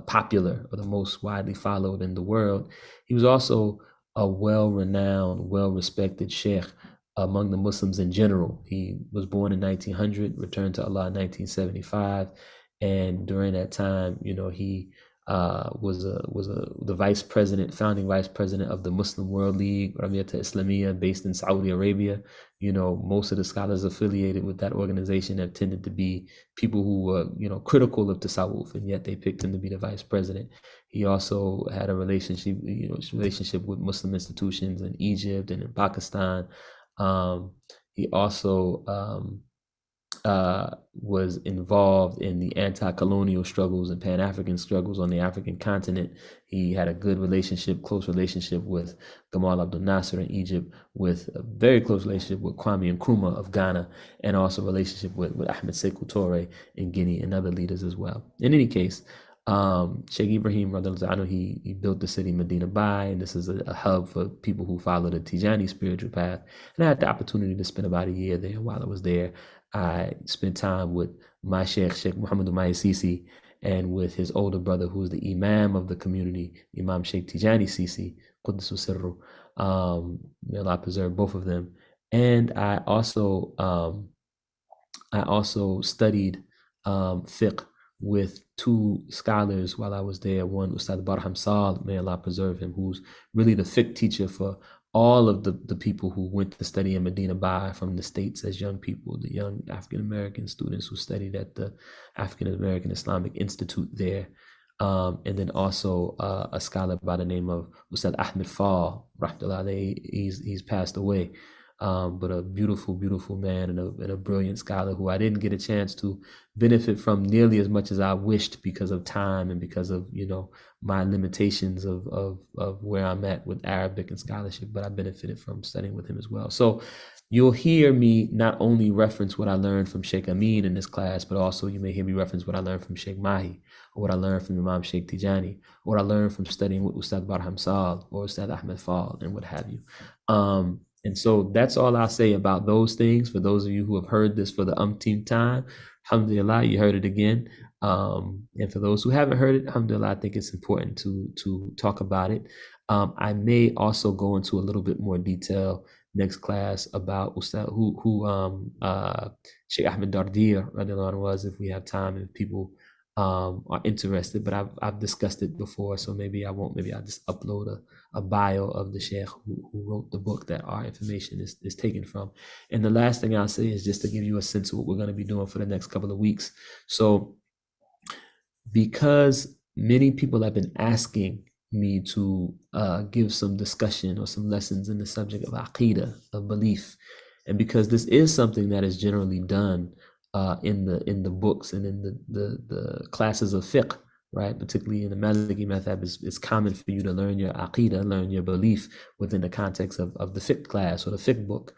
popular or the most widely followed in the world, he was also a well-renowned, well-respected sheikh among the Muslims in general. He was born in 1900, returned to Allah in 1975, and during that time, he was the vice president, founding vice president of the Muslim World League, Ramiyat Islamiyah, based in Saudi Arabia. Most of the scholars affiliated with that organization have tended to be people who were, critical of tasawwuf, and yet they picked him to be the vice president. He also had a relationship with Muslim institutions in Egypt and in Pakistan. He also was involved in the anti-colonial struggles and Pan-African struggles on the African continent. He had a good relationship, close relationship with Gamal Abdel Nasser in Egypt, with a very close relationship with Kwame Nkrumah of Ghana, and also a relationship with Ahmed Sekou Touré in Guinea and other leaders as well. In any case, Sheikh Ibrahim radiallahu anhu, he built the city Medina Bay, and this is a hub for people who follow the Tijani spiritual path. And I had the opportunity to spend about a year there. While I was there, I spent time with my Sheikh Muhammad Umayya Sisi, and with his older brother, who's the Imam of the community, Imam Sheikh Tijani Sisi, Quddusu Sirru. May Allah preserve both of them. And I also studied fiqh with two scholars while I was there. One, Ustadh Habibur-Rasul, may Allah preserve him, who's really the fiqh teacher for all of the people who went to study in Medina Bay from the States as young people, the young African-American students who studied at the African-American Islamic Institute there. And then also a scholar by the name of Ustadh Ahmed Fall, rahmatullah, he's passed away. But a beautiful, beautiful man and a brilliant scholar who I didn't get a chance to benefit from nearly as much as I wished because of time and because of, my limitations of where I'm at with Arabic and scholarship, but I benefited from studying with him as well. So you'll hear me not only reference what I learned from Sheikh Amin in this class, but also you may hear me reference what I learned from Sheikh Mahi, or what I learned from Imam Sheikh Tijani, or what I learned from studying with Ustadh Habibur-Rasul or Ustadh Ahmed Fall and what have you. And so that's all I'll say about those things. For those of you who have heard this for the umpteenth time, alhamdulillah, you heard it again. And for those who haven't heard it, alhamdulillah, I think it's important to talk about it. I may also go into a little bit more detail next class about Ustad, who Sheikh Ahmed Dardir radiallahu anhu was, if we have time and if people are interested. But I've discussed it before, so maybe I won't. Maybe I'll just upload a bio of the Sheikh who wrote the book that our information is taken from. And the last thing I'll say is just to give you a sense of what we're going to be doing for the next couple of weeks. So because many people have been asking me to give some discussion or some lessons in the subject of Aqidah, of belief, and because this is something that is generally done in the books and in the classes of fiqh, right? Particularly in the Maliki method, it's common for you to learn your Aqidah, learn your belief within the context of the fiqh class or the fiqh book.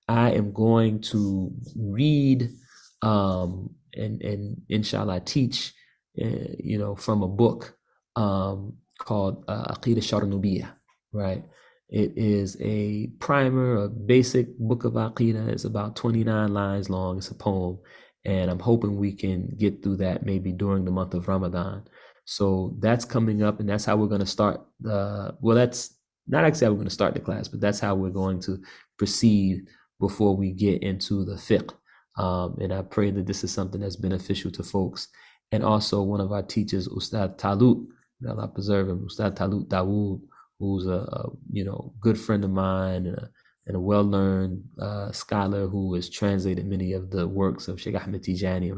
I am going to read and inshallah teach, from a book called Aqidah Sharnubiyah, right? It is a primer, a basic book of Aqidah. It's about 29 lines long. It's a poem. And I'm hoping we can get through that maybe during the month of Ramadan. So that's coming up, and that's how we're going to start. That's not actually how we're going to start the class, but that's how we're going to proceed before we get into the fiqh. And I pray that this is something that's beneficial to folks. And also one of our teachers, Ustadh Talut, may Allah preserve him, Ustadh Talut Dawood, who's a good friend of mine and a well-learned scholar who has translated many of the works of Sheikh Ahmed Tijani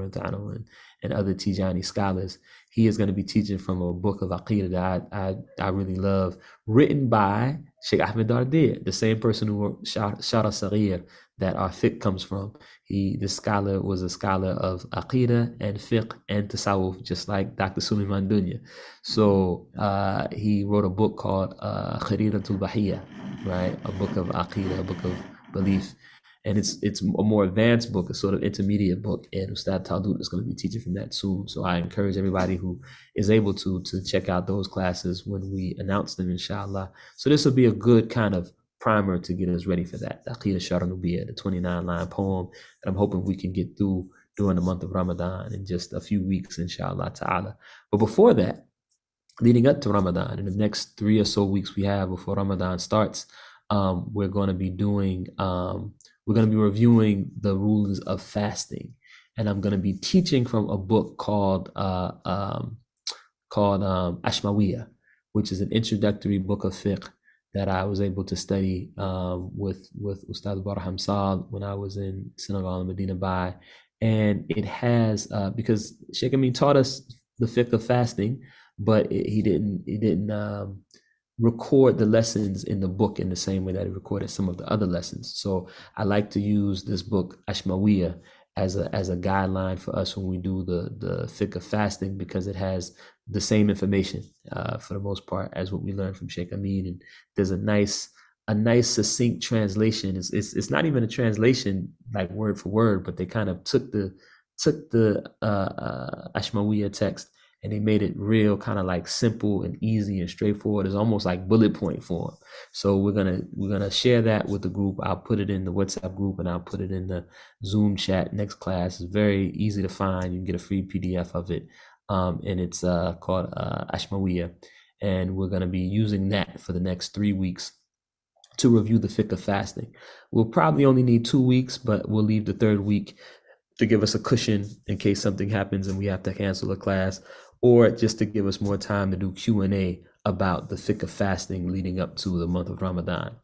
and other Tijani scholars. He is going to be teaching from a book of Aqidah that I really love, written by Sheikh Ahmed Dardir, the same person who wrote Shara Saghir that our fiqh comes from. This scholar was a scholar of Aqidah and fiqh and tasawwuf, just like Dr. Suleiman Dunya. So he wrote a book called Khariratul Bahiyya, right? A book of Aqidah, a book of belief. and it's a more advanced book, a sort of intermediate book, and Ustadh Taldut is going to be teaching from that soon. So I encourage everybody who is able to check out those classes when we announce them, inshallah. So this will be a good kind of primer to get us ready for that. The Aqidah Sharanubiyya, the 29-line poem that I'm hoping we can get through during the month of Ramadan in just a few weeks, inshallah ta'ala. But before that, leading up to Ramadan, in the next 3 or so weeks we have before Ramadan starts, we're going to be reviewing the rules of fasting, and I'm going to be teaching from a book called Ashmawiya, which is an introductory book of fiqh that I was able to study with Ustadh Habibur-Rasul when I was in Senegal and Medina Bay. And it has, because Sheikh Amin taught us the fiqh of fasting, but he didn't record the lessons in the book in the same way that he recorded some of the other lessons. So I like to use this book Ashmawiya as a guideline for us when we do the fiqh of fasting, because it has the same information for the most part as what we learned from Sheikh Amin, and there's a nice succinct translation. It's not even a translation like word for word, but they kind of took the Ashmawiya text and they made it real kind of like simple and easy and straightforward. It's almost like bullet point form. So we're gonna share that with the group. I'll put it in the WhatsApp group and I'll put it in the Zoom chat next class. It's very easy to find. You can get a free PDF of it, and it's called Ashmawiya, and we're gonna be using that for the next 3 weeks to review the fiqh of fasting. We'll probably only need 2 weeks, but we'll leave the third week to give us a cushion in case something happens and we have to cancel a class, or just to give us more time to do Q&A about the fiqh of fasting leading up to the month of Ramadan.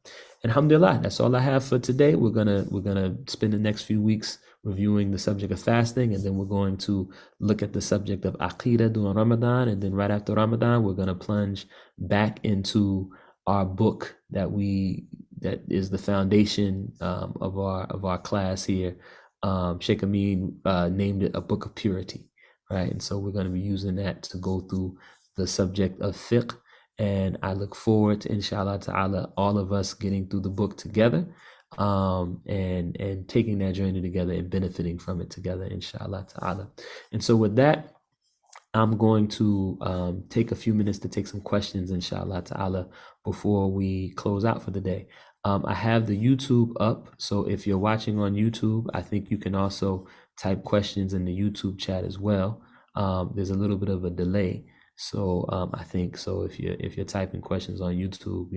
And alhamdulillah, that's all I have for today. We're gonna spend the next few weeks reviewing the subject of fasting, and then we're going to look at the subject of Aqidah during Ramadan, and then right after Ramadan, we're gonna plunge back into our book that is the foundation of our class here. Sheikh Amin named it a book of purity, right? And so we're going to be using that to go through the subject of fiqh, and I look forward to, inshallah ta'ala, all of us getting through the book together, and taking that journey together and benefiting from it together, inshallah ta'ala. And so with that, I'm going to take a few minutes to take some questions, inshallah ta'ala, before we close out for the day. I have the YouTube up, so if you're watching on YouTube, I think you can also type questions in the YouTube chat as well. There's a little bit of a delay, so I think so. If you're typing questions on YouTube,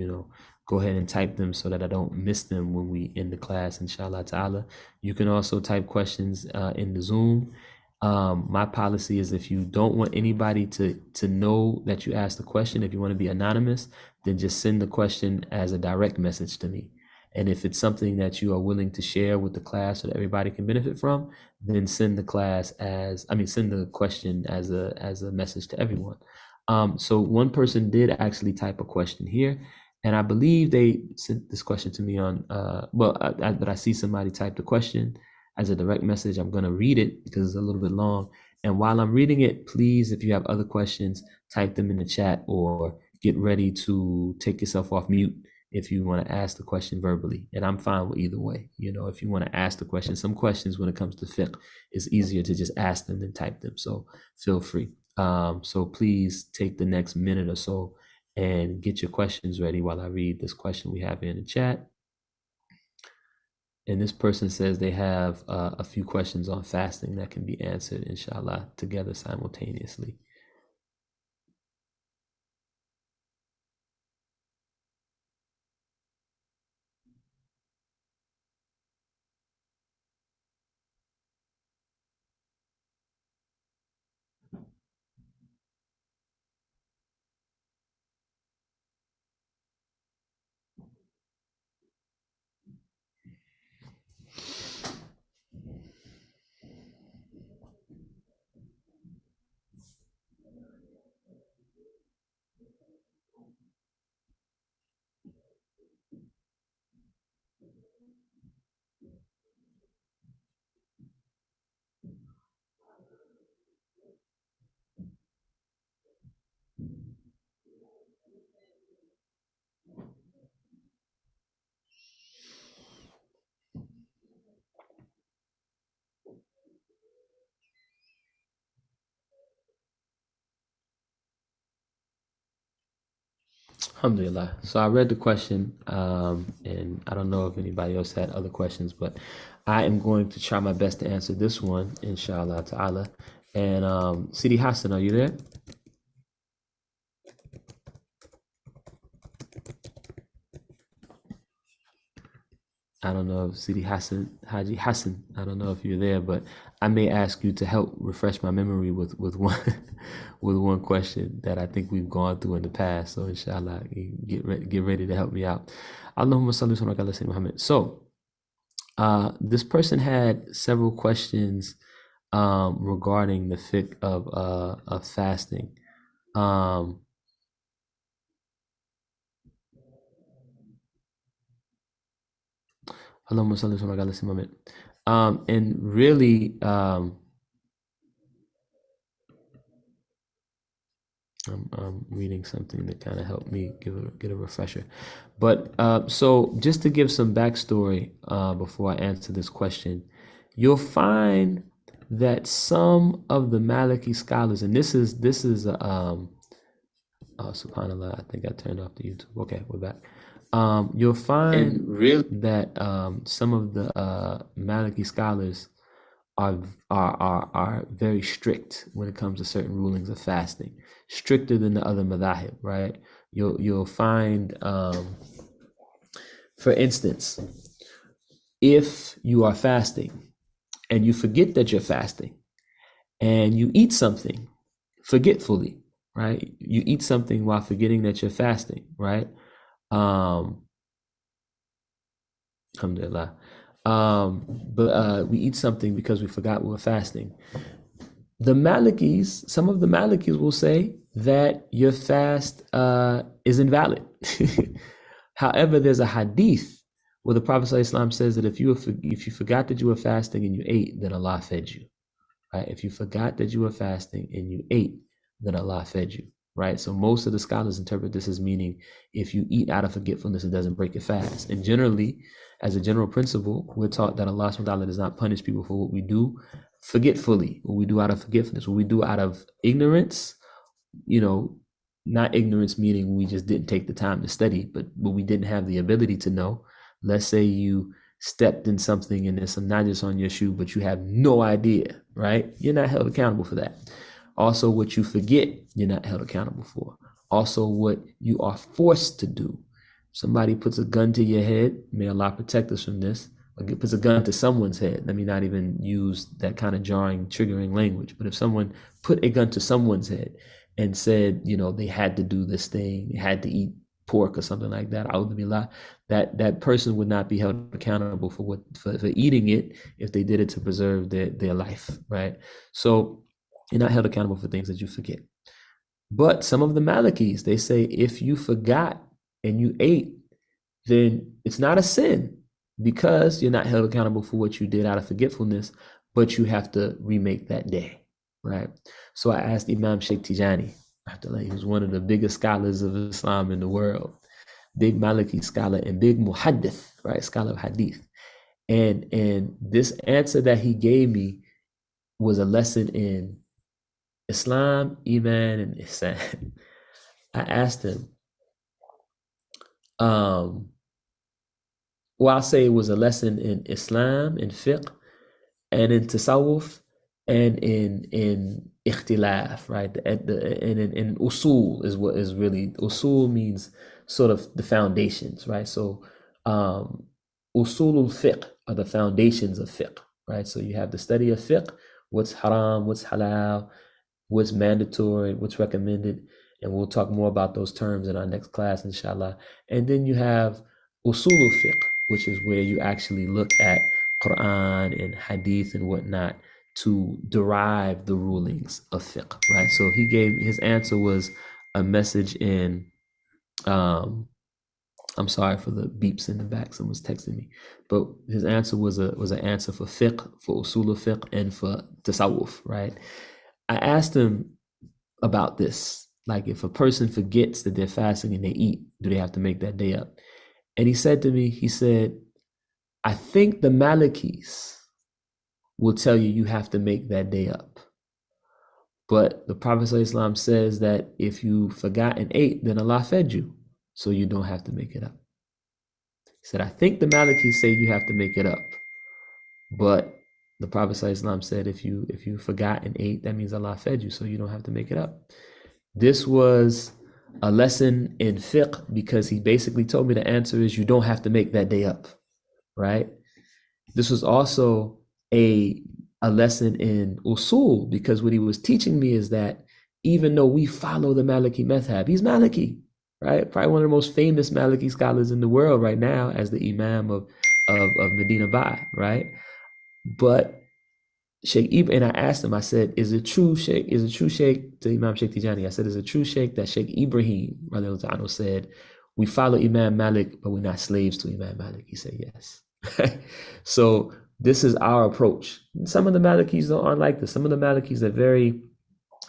go ahead and type them so that I don't miss them when we end the class, inshallah ta'ala. You can also type questions in the Zoom. My policy is, if you don't want anybody to know that you asked the question, if you want to be anonymous, then just send the question as a direct message to me. And if it's something that you are willing to share with the class so that everybody can benefit from, then send the question as a message to everyone. So one person did actually type a question here, and I believe they sent this question to me on, but I see somebody type the question as a direct message. I'm going to read it because it's a little bit long. And while I'm reading it, please, if you have other questions, type them in the chat, or get ready to take yourself off mute if you want to ask the question verbally. And I'm fine with either way. If you want to ask the question, some questions when it comes to fiqh, it's easier to just ask them than type them. So feel free. So please take the next minute or so and get your questions ready while I read this question we have in the chat. And this person says they have a few questions on fasting that can be answered, inshallah, together simultaneously. Alhamdulillah. So I read the question, and I don't know if anybody else had other questions, but I am going to try my best to answer this one, inshallah ta'ala. And Sidi Hassan, are you there? I don't know if Sidi Hassan, Haji Hassan, I don't know if you're there, but I may ask you to help refresh my memory with one with one question that I think we've gone through in the past. So inshallah, get ready to help me out. Allahumma salli wa sallim ala Sayyidina Muhammad. So this person had several questions regarding the fiqh of fasting. Allahumma salli wa sallim ala Sayyidina Muhammad. And really, I'm reading something that kind of helped me get a refresher. But so just to give some backstory before I answer this question, you'll find that some of the Maliki scholars, and this is oh, subhanallah, I think I turned off the YouTube. Okay, we're back. You'll find really that some of the Maliki scholars are very strict when it comes to certain rulings of fasting, stricter than the other madhahib, right? You'll find, for instance, if you are fasting and you forget that you're fasting and you eat something forgetfully, right? You eat something while forgetting that you're fasting, right? Alhamdulillah. But we eat something because we forgot we were fasting. The Malikis, some of the Malikis will say that your fast is invalid. However, there's a hadith where the Prophet ﷺ says that if you forgot that you were fasting and you ate, then Allah fed you. Right? If you forgot that you were fasting and you ate, then Allah fed you. Right? So most of the scholars interpret this as meaning if you eat out of forgetfulness, it doesn't break your fast. And generally, as a general principle, we're taught that Allah subhanahu wa ta'ala does not punish people for what we do forgetfully, what we do out of forgetfulness, what we do out of ignorance, not ignorance meaning we just didn't take the time to study, but we didn't have the ability to know. Let's say you stepped in something and there's some najis on your shoe, but you have no idea, right? You're not held accountable for that. Also, what you forget, you're not held accountable for. Also, what you are forced to do. Somebody puts a gun to your head, may Allah protect us from this, or puts a gun to someone's head. Let me not even use that kind of jarring, triggering language. But if someone put a gun to someone's head and said, they had to do this thing, they had to eat pork or something like that, that person would not be held accountable for eating it if they did it to preserve their life, right? So you're not held accountable for things that you forget. But some of the Malikis, they say if you forgot and you ate, then it's not a sin because you're not held accountable for what you did out of forgetfulness, but you have to remake that day, right? So I asked Imam Sheikh Tijani, he was one of the biggest scholars of Islam in the world, big Maliki scholar and big muhaddith, right? Scholar of hadith. And this answer that he gave me was a lesson in Islam, Iman, and Ihsan. I asked him, well, I'll say it was a lesson in Islam, in fiqh, and in tasawwuf, and in ikhtilaf, right? And in usul is what is really, usul means sort of the foundations, right? So usulul fiqh are the foundations of fiqh, right? So you have the study of fiqh, what's haram, what's halal, what's mandatory, what's recommended, and we'll talk more about those terms in our next class, inshallah. And then you have usulul fiqh, which is where you actually look at Quran and hadith and whatnot to derive the rulings of fiqh, right? So his answer was a message in, I'm sorry for the beeps in the back, someone's texting me, but his answer was an answer for fiqh, for usul fiqh, and for tasawwuf, right? I asked him about this, like if a person forgets that they're fasting and they eat, do they have to make that day up? And he said to me, I think the Malikis will tell you have to make that day up. But the Prophet ﷺ says that if you forgot and ate, then Allah fed you. so you don't have to make it up. He said, I think the Malikis say you have to make it up, but the Prophet ﷺ said if you forgot and ate, that means Allah fed you, so you don't have to make it up. This was a lesson in fiqh because he basically told me the answer is you don't have to make that day up, right? This was also a lesson in usul because what he was teaching me is that even though we follow the Maliki madhab, he's Maliki, right? Probably one of the most famous Maliki scholars in the world right now as the Imam of Medina Bay, right? But Sheikh Ibn, and I asked him, I said, is it true, Sheikh, to Imam Sheikh Tijani? I said, is it true, Sheikh, that Sheikh Ibrahim radiallahu said, we follow Imam Malik, but we're not slaves to Imam Malik? He said, yes. So this is our approach. Some of the Malikis aren't like this. Some of the Malikis are very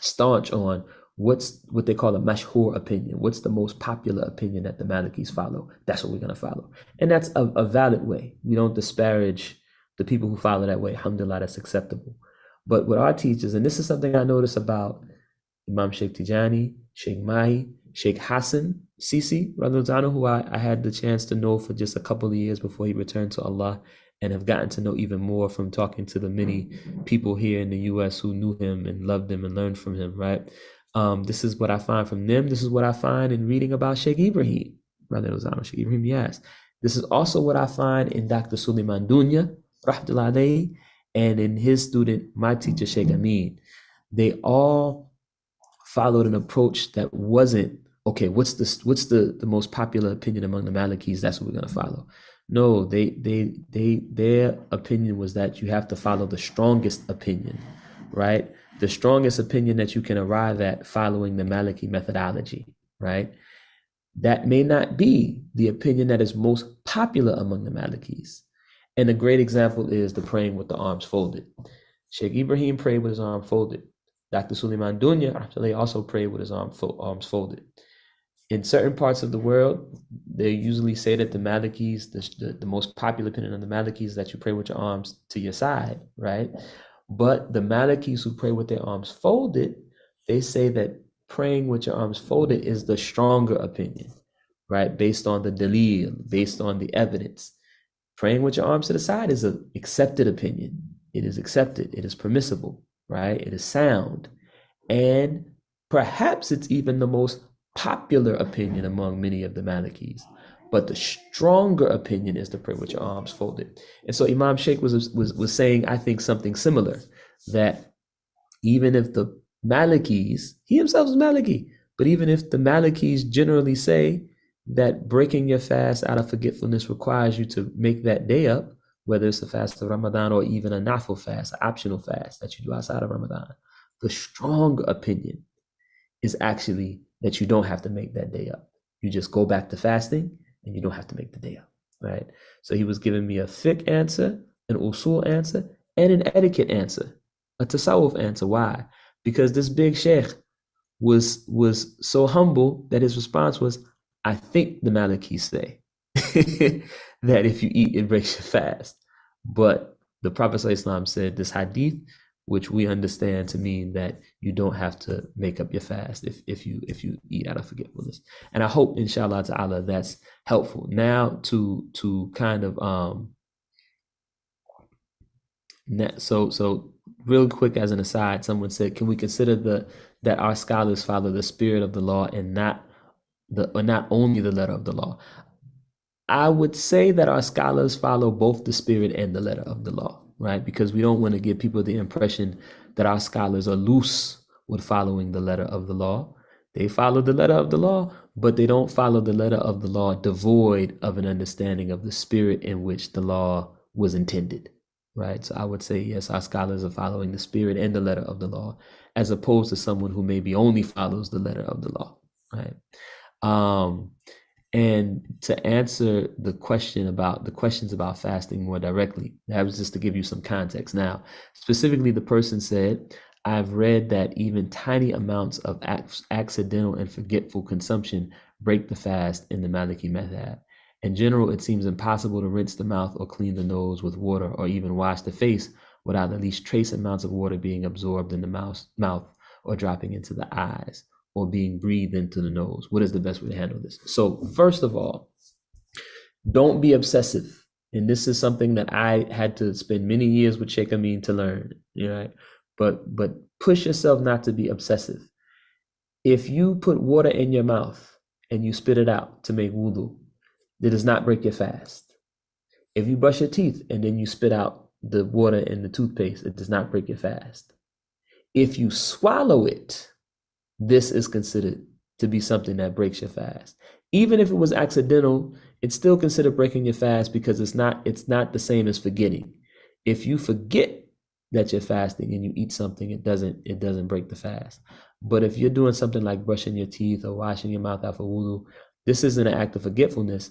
staunch on what they call a mashhur opinion. What's the most popular opinion that the Malikis follow? That's what we're going to follow. And that's a valid way. We don't disparage the people who follow that way. Alhamdulillah, that's acceptable. But what our teachers, and this is something I notice about Imam Sheikh Tijani, Sheikh Mahi, Sheikh Hassan Sisi, who I had the chance to know for just a couple of years before he returned to Allah, and have gotten to know even more from talking to the many people here in the U.S. who knew him and loved him and learned from him, right? This is what I find from them. This is what I find in reading about Sheikh Ibrahim, Sheikh Ibrahim, yes. This is also what I find in Dr. Suleiman Dunya, rahmatullahi alayhi, and in his student, my teacher, Sheikh Amin. They all followed an approach that wasn't, okay, what's the most popular opinion among the Malikis? That's what we're going to follow. No, their opinion was that you have to follow the strongest opinion, right? The strongest opinion that you can arrive at following the Maliki methodology, right? That may not be the opinion that is most popular among the Malikis. And a great example is the praying with the arms folded. Sheikh Ibrahim prayed with his arm folded. Dr. Suleiman Dunya also prayed with his arms folded. In certain parts of the world, they usually say that the Malikis, the most popular opinion of the Malikis is that you pray with your arms to your side, right? But the Malikis who pray with their arms folded, they say that praying with your arms folded is the stronger opinion, right? Based on the dalil, based on the evidence. Praying with your arms to the side is an accepted opinion. It is accepted. It is permissible, right? It is sound. And perhaps it's even the most popular opinion among many of the Malikis. But the stronger opinion is to pray with your arms folded. And so Imam Sheikh was saying, I think, something similar, that even if the Malikis, he himself is Maliki, but even if the Malikis generally say that breaking your fast out of forgetfulness requires you to make that day up, whether it's a fast of Ramadan or even a nafil fast, an optional fast that you do outside of Ramadan, the strong opinion is actually that you don't have to make that day up. You just go back to fasting and you don't have to make the day up, right? So he was giving me a fiqh answer, an usul answer, and an etiquette answer, a tasawwuf answer. Why? Because this big sheikh was so humble that his response was, I think the Malikis say that if you eat, it breaks your fast. But the Prophet ﷺ said this hadith, which we understand to mean that you don't have to make up your fast if you eat out of forgetfulness. And I hope, inshallah ta'ala, that's helpful. Now to kind of so real quick as an aside, someone said, can we consider that our scholars follow the spirit of the law and not only the letter of the law? I would say that our scholars follow both the spirit and the letter of the law, right? Because we don't want to give people the impression that our scholars are loose with following the letter of the law. They follow the letter of the law, but they don't follow the letter of the law devoid of an understanding of the spirit in which the law was intended, right? So I would say, yes, our scholars are following the spirit and the letter of the law, as opposed to someone who maybe only follows the letter of the law, right? And to answer the questions about fasting more directly, that was just to give you some context. Now, specifically, the person said, I've read that even tiny amounts of accidental and forgetful consumption break the fast in the Maliki madhab. In general, it seems impossible to rinse the mouth or clean the nose with water or even wash the face without at least trace amounts of water being absorbed in the mouth or dropping into the eyes. or being breathed into the nose? What is the best way to handle this? So first of all, don't be obsessive. And this is something that I had to spend many years with Sheikh Amin to learn, right? But push yourself not to be obsessive. If you put water in your mouth and you spit it out to make wudu, it does not break your fast. If you brush your teeth and then you spit out the water in the toothpaste, it does not break your fast. If you swallow it, this is considered to be something that breaks your fast. Even if it was accidental, it's still considered breaking your fast because it's not the same as forgetting. If you forget that you're fasting and you eat something, it doesn't break the fast. But if you're doing something like brushing your teeth or washing your mouth after wudu, this isn't an act of forgetfulness.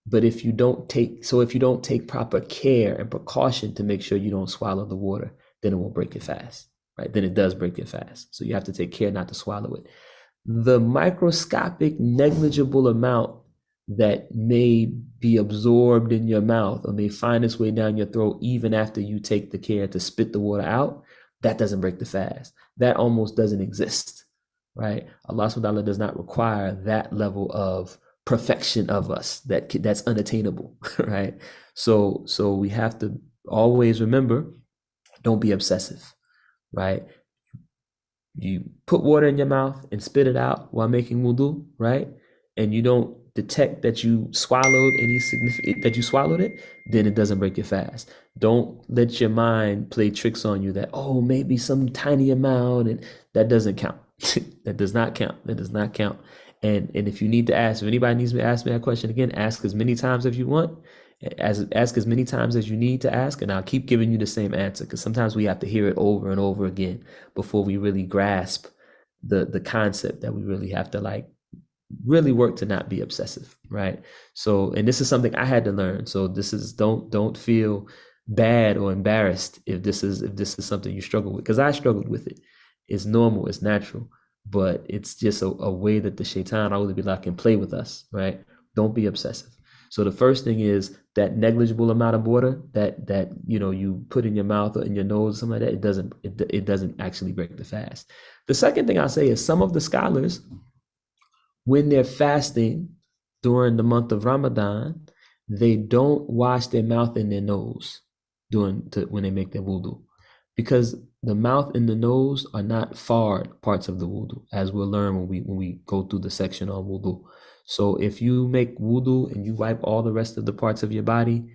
But if you don't take proper care and precaution to make sure you don't swallow the water, then it won't break your fast, right? Then it does break your fast. So you have to take care not to swallow it. The microscopic, negligible amount that may be absorbed in your mouth or may find its way down your throat even after you take the care to spit the water out, that doesn't break the fast. That almost doesn't exist, right? Allah subhanahu wa ta'ala does not require that level of perfection of us that's unattainable, right? So we have to always remember, don't be obsessive, right? You put water in your mouth and spit it out while making wudu, right? And you don't detect that you swallowed it, then it doesn't break your fast. Don't let your mind play tricks on you that, oh, maybe some tiny amount, and that doesn't count. That does not count. And if you need to ask, if anybody needs me to ask me that question again, ask as many times as you want, ask as many times as you need to ask, and I'll keep giving you the same answer, because sometimes we have to hear it over and over again before we really grasp the concept that we really have to really work to not be obsessive, right? So, and this is something I had to learn. So this is, don't feel bad or embarrassed if this is something you struggle with, because I struggled with it. It's normal, it's natural, but it's just a way that the shaitan, can play with us, right? Don't be obsessive. So the first thing is that negligible amount of water that you put in your mouth or in your nose, something like that, it doesn't actually break the fast. The second thing I'll say is some of the scholars, when they're fasting during the month of Ramadan, they don't wash their mouth and their nose when they make their wudu, because the mouth and the nose are not fard parts of the wudu, as we'll learn when we go through the section on wudu. So if you make wudu and you wipe all the rest of the parts of your body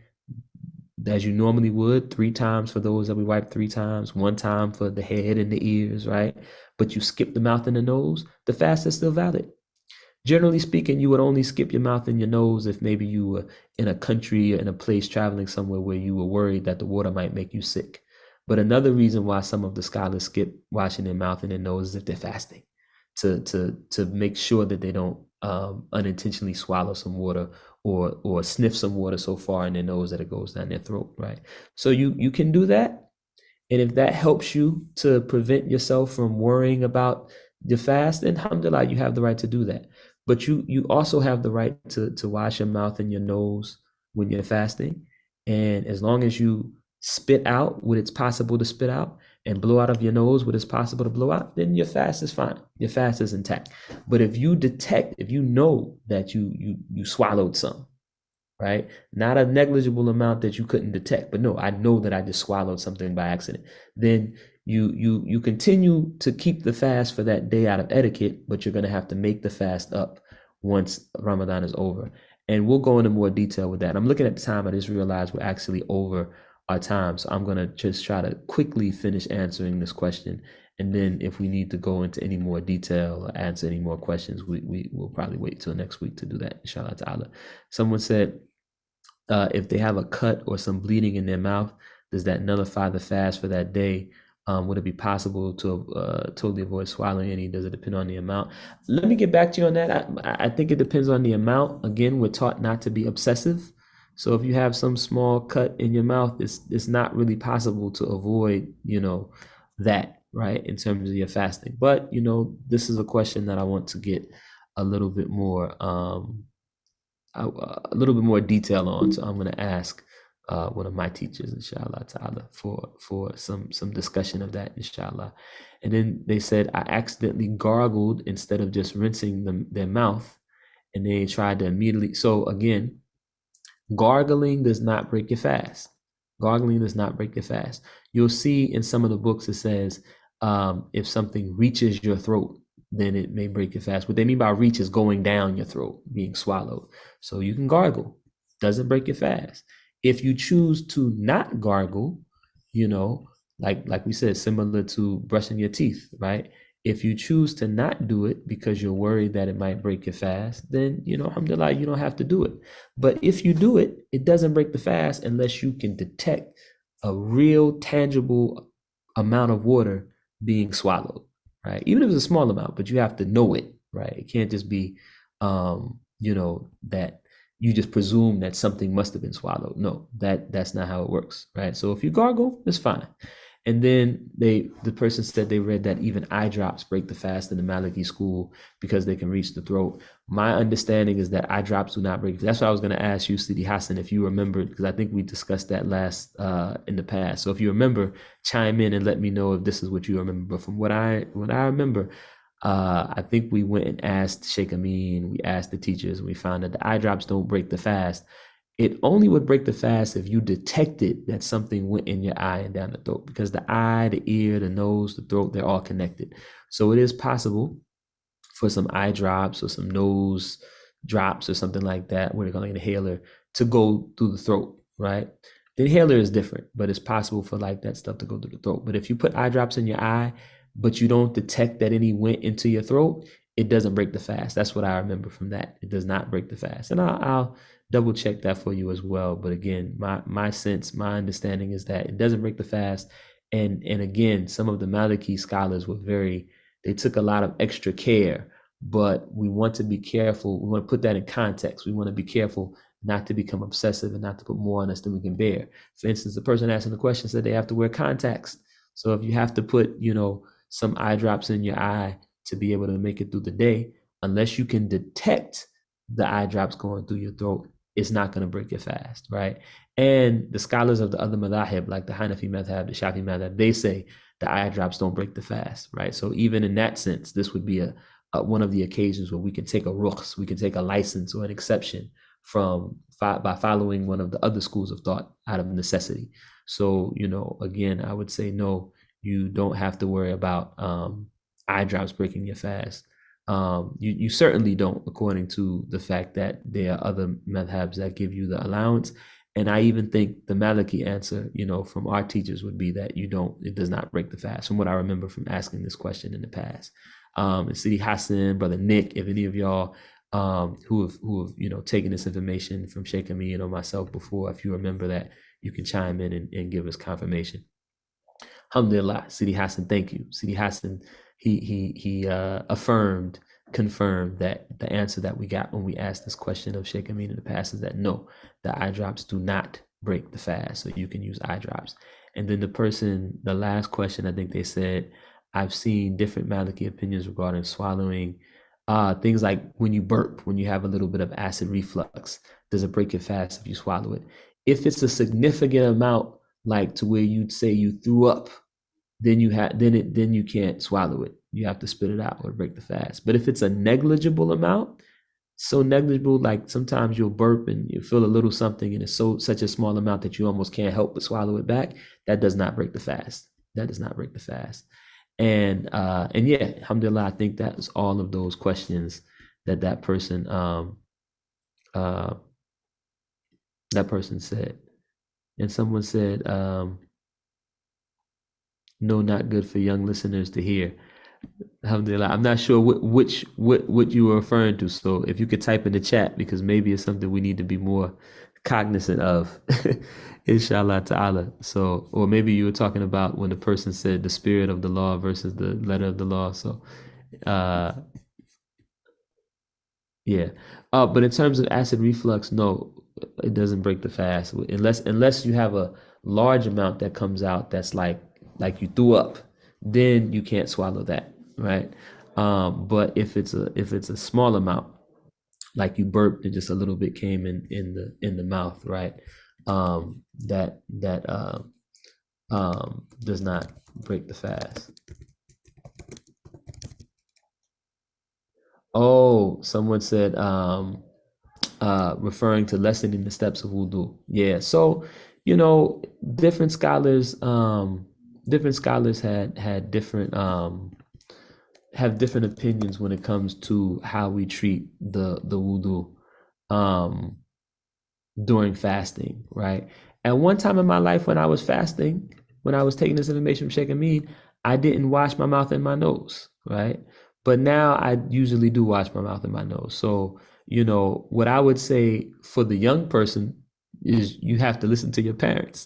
as you normally would, 3 times for those that we wipe 3 times, 1 time for the head and the ears, right? But you skip the mouth and the nose, the fast is still valid. Generally speaking, you would only skip your mouth and your nose if maybe you were in a country or in a place traveling somewhere where you were worried that the water might make you sick. But another reason why some of the scholars skip washing their mouth and their nose is if they're fasting, to make sure that they don't unintentionally swallow some water or sniff some water so far in their nose that it goes down their throat, right? So you can do that. And if that helps you to prevent yourself from worrying about the fast, then alhamdulillah, you have the right to do that. But you also have the right to wash your mouth and your nose when you're fasting. And as long as you spit out what it's possible to spit out and blow out of your nose what is possible to blow out, then your fast is fine. Your fast is intact. But if you know that you swallowed some, right? Not a negligible amount that you couldn't detect, but no, I know that I just swallowed something by accident. Then you continue to keep the fast for that day out of etiquette, but you're going to have to make the fast up once Ramadan is over. And we'll go into more detail with that. I'm looking at the time. I just realized we're actually over our time. So I'm going to just try to quickly finish answering this question. And then if we need to go into any more detail or answer any more questions, we will probably wait till next week to do that, inshallah ta'ala. Someone said, if they have a cut or some bleeding in their mouth, does that nullify the fast for that day? Would it be possible to totally avoid swallowing any? Does it depend on the amount? Let me get back to you on that. I think it depends on the amount. Again, we're taught not to be obsessive. So if you have some small cut in your mouth, it's not really possible to avoid, that, right, in terms of your fasting. But, this is a question that I want to get a little bit more detail on. So I'm going to ask one of my teachers, inshallah ta'ala, for some discussion of that, inshallah. And then they said I accidentally gargled instead of just rinsing their mouth, and they tried to immediately. So again, gargling does not break your fast. Gargling does not break your fast. You'll see in some of the books it says if something reaches your throat, then it may break your fast. What they mean by reach is going down your throat, being swallowed. So you can gargle, doesn't break your fast. If you choose to not gargle, you know, like we said, similar to brushing your teeth, right? If you choose to not do it because you're worried that it might break your fast, then, alhamdulillah, you don't have to do it. But if you do it, it doesn't break the fast unless you can detect a real tangible amount of water being swallowed, right? Even if it's a small amount, but you have to know it, right? It can't just be, that you just presume that something must have been swallowed. No, that's not how it works, right? So if you gargle, it's fine. And then the person said they read that even eye drops break the fast in the Maliki school because they can reach the throat. My understanding is that eye drops do not break. That's what I was going to ask you, Sidi Hassan, if you remembered, because I think we discussed that last in the past. So if you remember, chime in and let me know if this is what you remember. But from what I remember, I think we went and asked Sheikh Amin, we asked the teachers, and we found that the eye drops don't break the fast. It only would break the fast if you detected that something went in your eye and down the throat, because the eye, the ear, the nose, the throat, they're all connected. So it is possible for some eye drops or some nose drops or something like that, what they call an inhaler, to go through the throat, right? The inhaler is different, but it's possible for like that stuff to go through the throat. But if you put eye drops in your eye, but you don't detect that any went into your throat, it doesn't break the fast. That's what I remember from that. It does not break the fast. And I'll double check that for you as well. But again, my sense, my understanding is that it doesn't break the fast. And again, some of the Maliki scholars were they took a lot of extra care, but we want to be careful. We want to put that in context. We want to be careful not to become obsessive and not to put more on us than we can bear. For instance, the person asking the question said they have to wear contacts. So if you have to put, some eye drops in your eye to be able to make it through the day, unless you can detect the eye drops going through your throat, it's not going to break your fast, right? And the scholars of the other madhahib, like the Hanafi madhab, the Shafi madhab, they say the eye drops don't break the fast, right? So even in that sense, this would be a one of the occasions where we can take a rukhs, we can take a license or an exception by following one of the other schools of thought out of necessity. So, again, I would say no, you don't have to worry about eye drops breaking your fast. You certainly don't, according to the fact that there are other madhabs that give you the allowance. And I even think the Maliki answer, from our teachers would be that it does not break the fast, from what I remember from asking this question in the past. And Sidi Hassan, Brother Nick, if any of y'all who have taken this information from Sheikh Amin or myself before, if you remember that, you can chime in and give us confirmation. Alhamdulillah, Sidi Hassan, thank you. Sidi Hassan, he confirmed that the answer that we got when we asked this question of Sheikh Amin in the past is that no, the eye drops do not break the fast, so you can use eye drops. And then the last question, I think they said, I've seen different Maliki opinions regarding swallowing. Things like when you burp, when you have a little bit of acid reflux, does it break your fast if you swallow it? If it's a significant amount, like to where you'd say you threw up, then you can't swallow it. You have to spit it out or break the fast. But if it's a negligible amount, so negligible, like sometimes you'll burp and you feel a little something and it's such a small amount that you almost can't help but swallow it back, that does not break the fast. That does not break the fast. And yeah, alhamdulillah, I think that was all of those questions that person said. And someone said, no, not good for young listeners to hear. Alhamdulillah. I'm not sure what you were referring to. So if you could type in the chat, because maybe it's something we need to be more cognizant of, inshallah ta'ala. So, or maybe you were talking about when the person said the spirit of the law versus the letter of the law. So, yeah. But in terms of acid reflux, no, it doesn't break the fast unless you have a large amount that comes out that's like you threw up, then you can't swallow that, right? But if it's a small amount, like you burped and just a little bit came in the mouth, right? that does not break the fast. Oh, someone said referring to lessening the steps of wudu. Yeah. So, different scholars had different have different opinions when it comes to how we treat the wudu um during fasting, right? At one time in my life when I was fasting, when I was taking this information from Sheikh Amin, I didn't wash my mouth and my nose, right? But now I usually do wash my mouth and my nose. So, what I would say for the young person is you have to listen to your parents.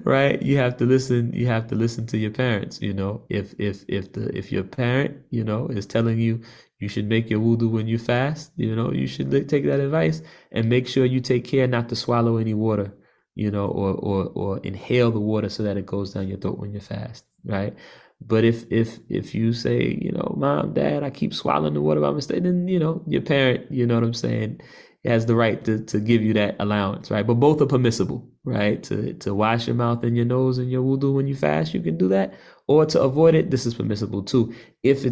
Right? You have to listen to your parents, if your parent, is telling you you should make your wudu when you fast, you should take that advice and make sure you take care not to swallow any water, or inhale the water so that it goes down your throat when you fast, right? But if you say, mom, dad, I keep swallowing the water by mistake, then your parent, you know what I'm saying, has the right to give you that allowance, right? But both are permissible, right? To wash your mouth and your nose and your wudu when you fast, you can do that, or to avoid it, this is permissible too.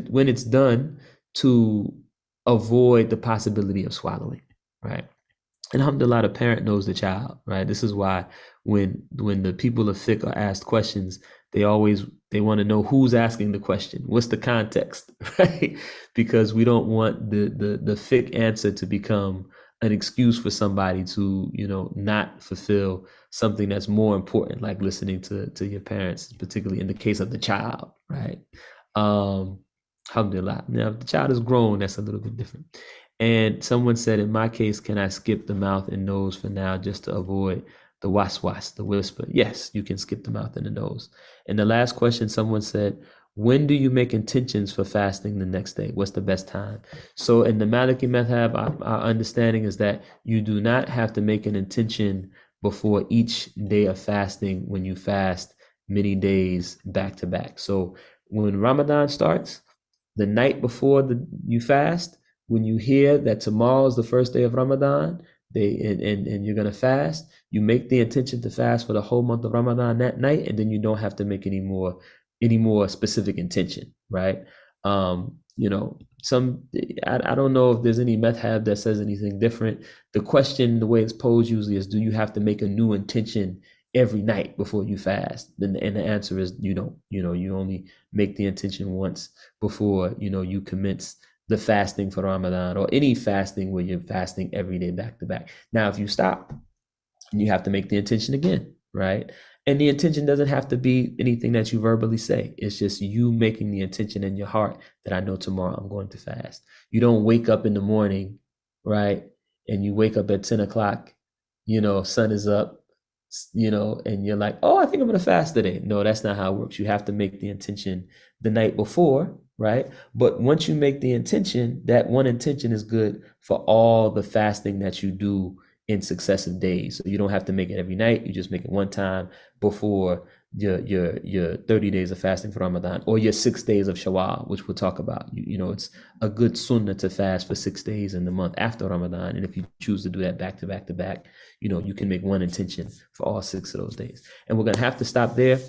When it's done to avoid the possibility of swallowing, right? And alhamdulillah, the parent knows the child, right? This is why when the people of fiqh are asked questions, they want to know who's asking the question, what's the context, right? Because we don't want the fiqh answer to become an excuse for somebody to not fulfill something that's more important, like listening to your parents, particularly in the case of the child, right? Alhamdulillah. Now, if the child is grown, that's a little bit different. And someone said, in my case, can I skip the mouth and nose for now just to avoid the waswas, the whisper? Yes, you can skip the mouth and the nose. And the last question, someone said, when do you make intentions for fasting the next day? What's the best time? So in the Maliki madhab, our understanding is that you do not have to make an intention before each day of fasting when you fast many days back to back. So when Ramadan starts, the night before you fast, when you hear that tomorrow is the first day of Ramadan, and you're gonna fast, you make the intention to fast for the whole month of Ramadan that night, and then you don't have to make any more specific intention, right? I don't know if there's any madhab that says anything different. The question, the way it's posed usually is, do you have to make a new intention every night before you fast? And the answer is you don't. You only make the intention once before you commence the fasting for Ramadan, or any fasting where you're fasting every day back to back. Now, if you stop, you have to make the intention again, right? And the intention doesn't have to be anything that you verbally say. It's just you making the intention in your heart that I know tomorrow I'm going to fast. You don't wake up in the morning, right? And you wake up at 10 o'clock, sun is up, and you're like, oh, I think I'm going to fast today. No, that's not how it works. You have to make the intention the night before, right? But once you make the intention, that one intention is good for all the fasting that you do in successive days. So you don't have to make it every night. You just make it one time before your 30 days of fasting for Ramadan, or your 6 days of Shawwal, which we'll talk about. It's a good sunnah to fast for 6 days in the month after Ramadan. And if you choose to do that back to back to back, you can make one intention for all 6 of those days. And we're going to have to stop there.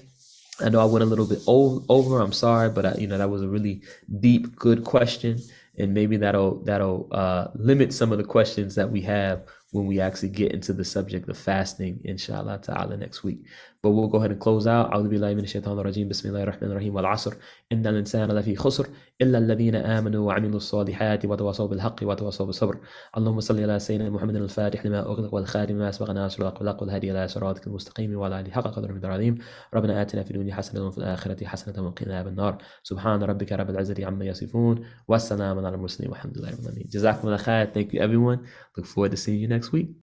I know I went a little bit over. I'm sorry, but that was a really deep, good question, and maybe that'll limit some of the questions that we have when we actually get into the subject of fasting, inshallah ta'ala, next week. But we'll go ahead and close out. A'udhu billahi minash shaitanir rajim. Bismillahir rahmanir rahim. Wal 'asr. Innal insana lafi khusr illa alladhina amanu wa 'amilus salihati wa tawasaw bil haqqi wa tawasaw bis sabr. Allahumma salli ala sayyidina Muhammadin al-fatih lima ughliq wal khatim lima sabaqa nasrul haqq wal haqq wal hadi ila siratikal mustaqim wa ala alihi haqqa qadrihi min al-'azim. Rabbana atina fid dunya hasanatan wa fil akhirati hasanatan wa qina adhaban nar. Subhana rabbika rabbil 'izzati amma yasifun. Wassalamun ala al-mursalin walhamdulillahi rabbil alamin. Jazakumullah khair. Thank you, everyone. Look forward to seeing you next week.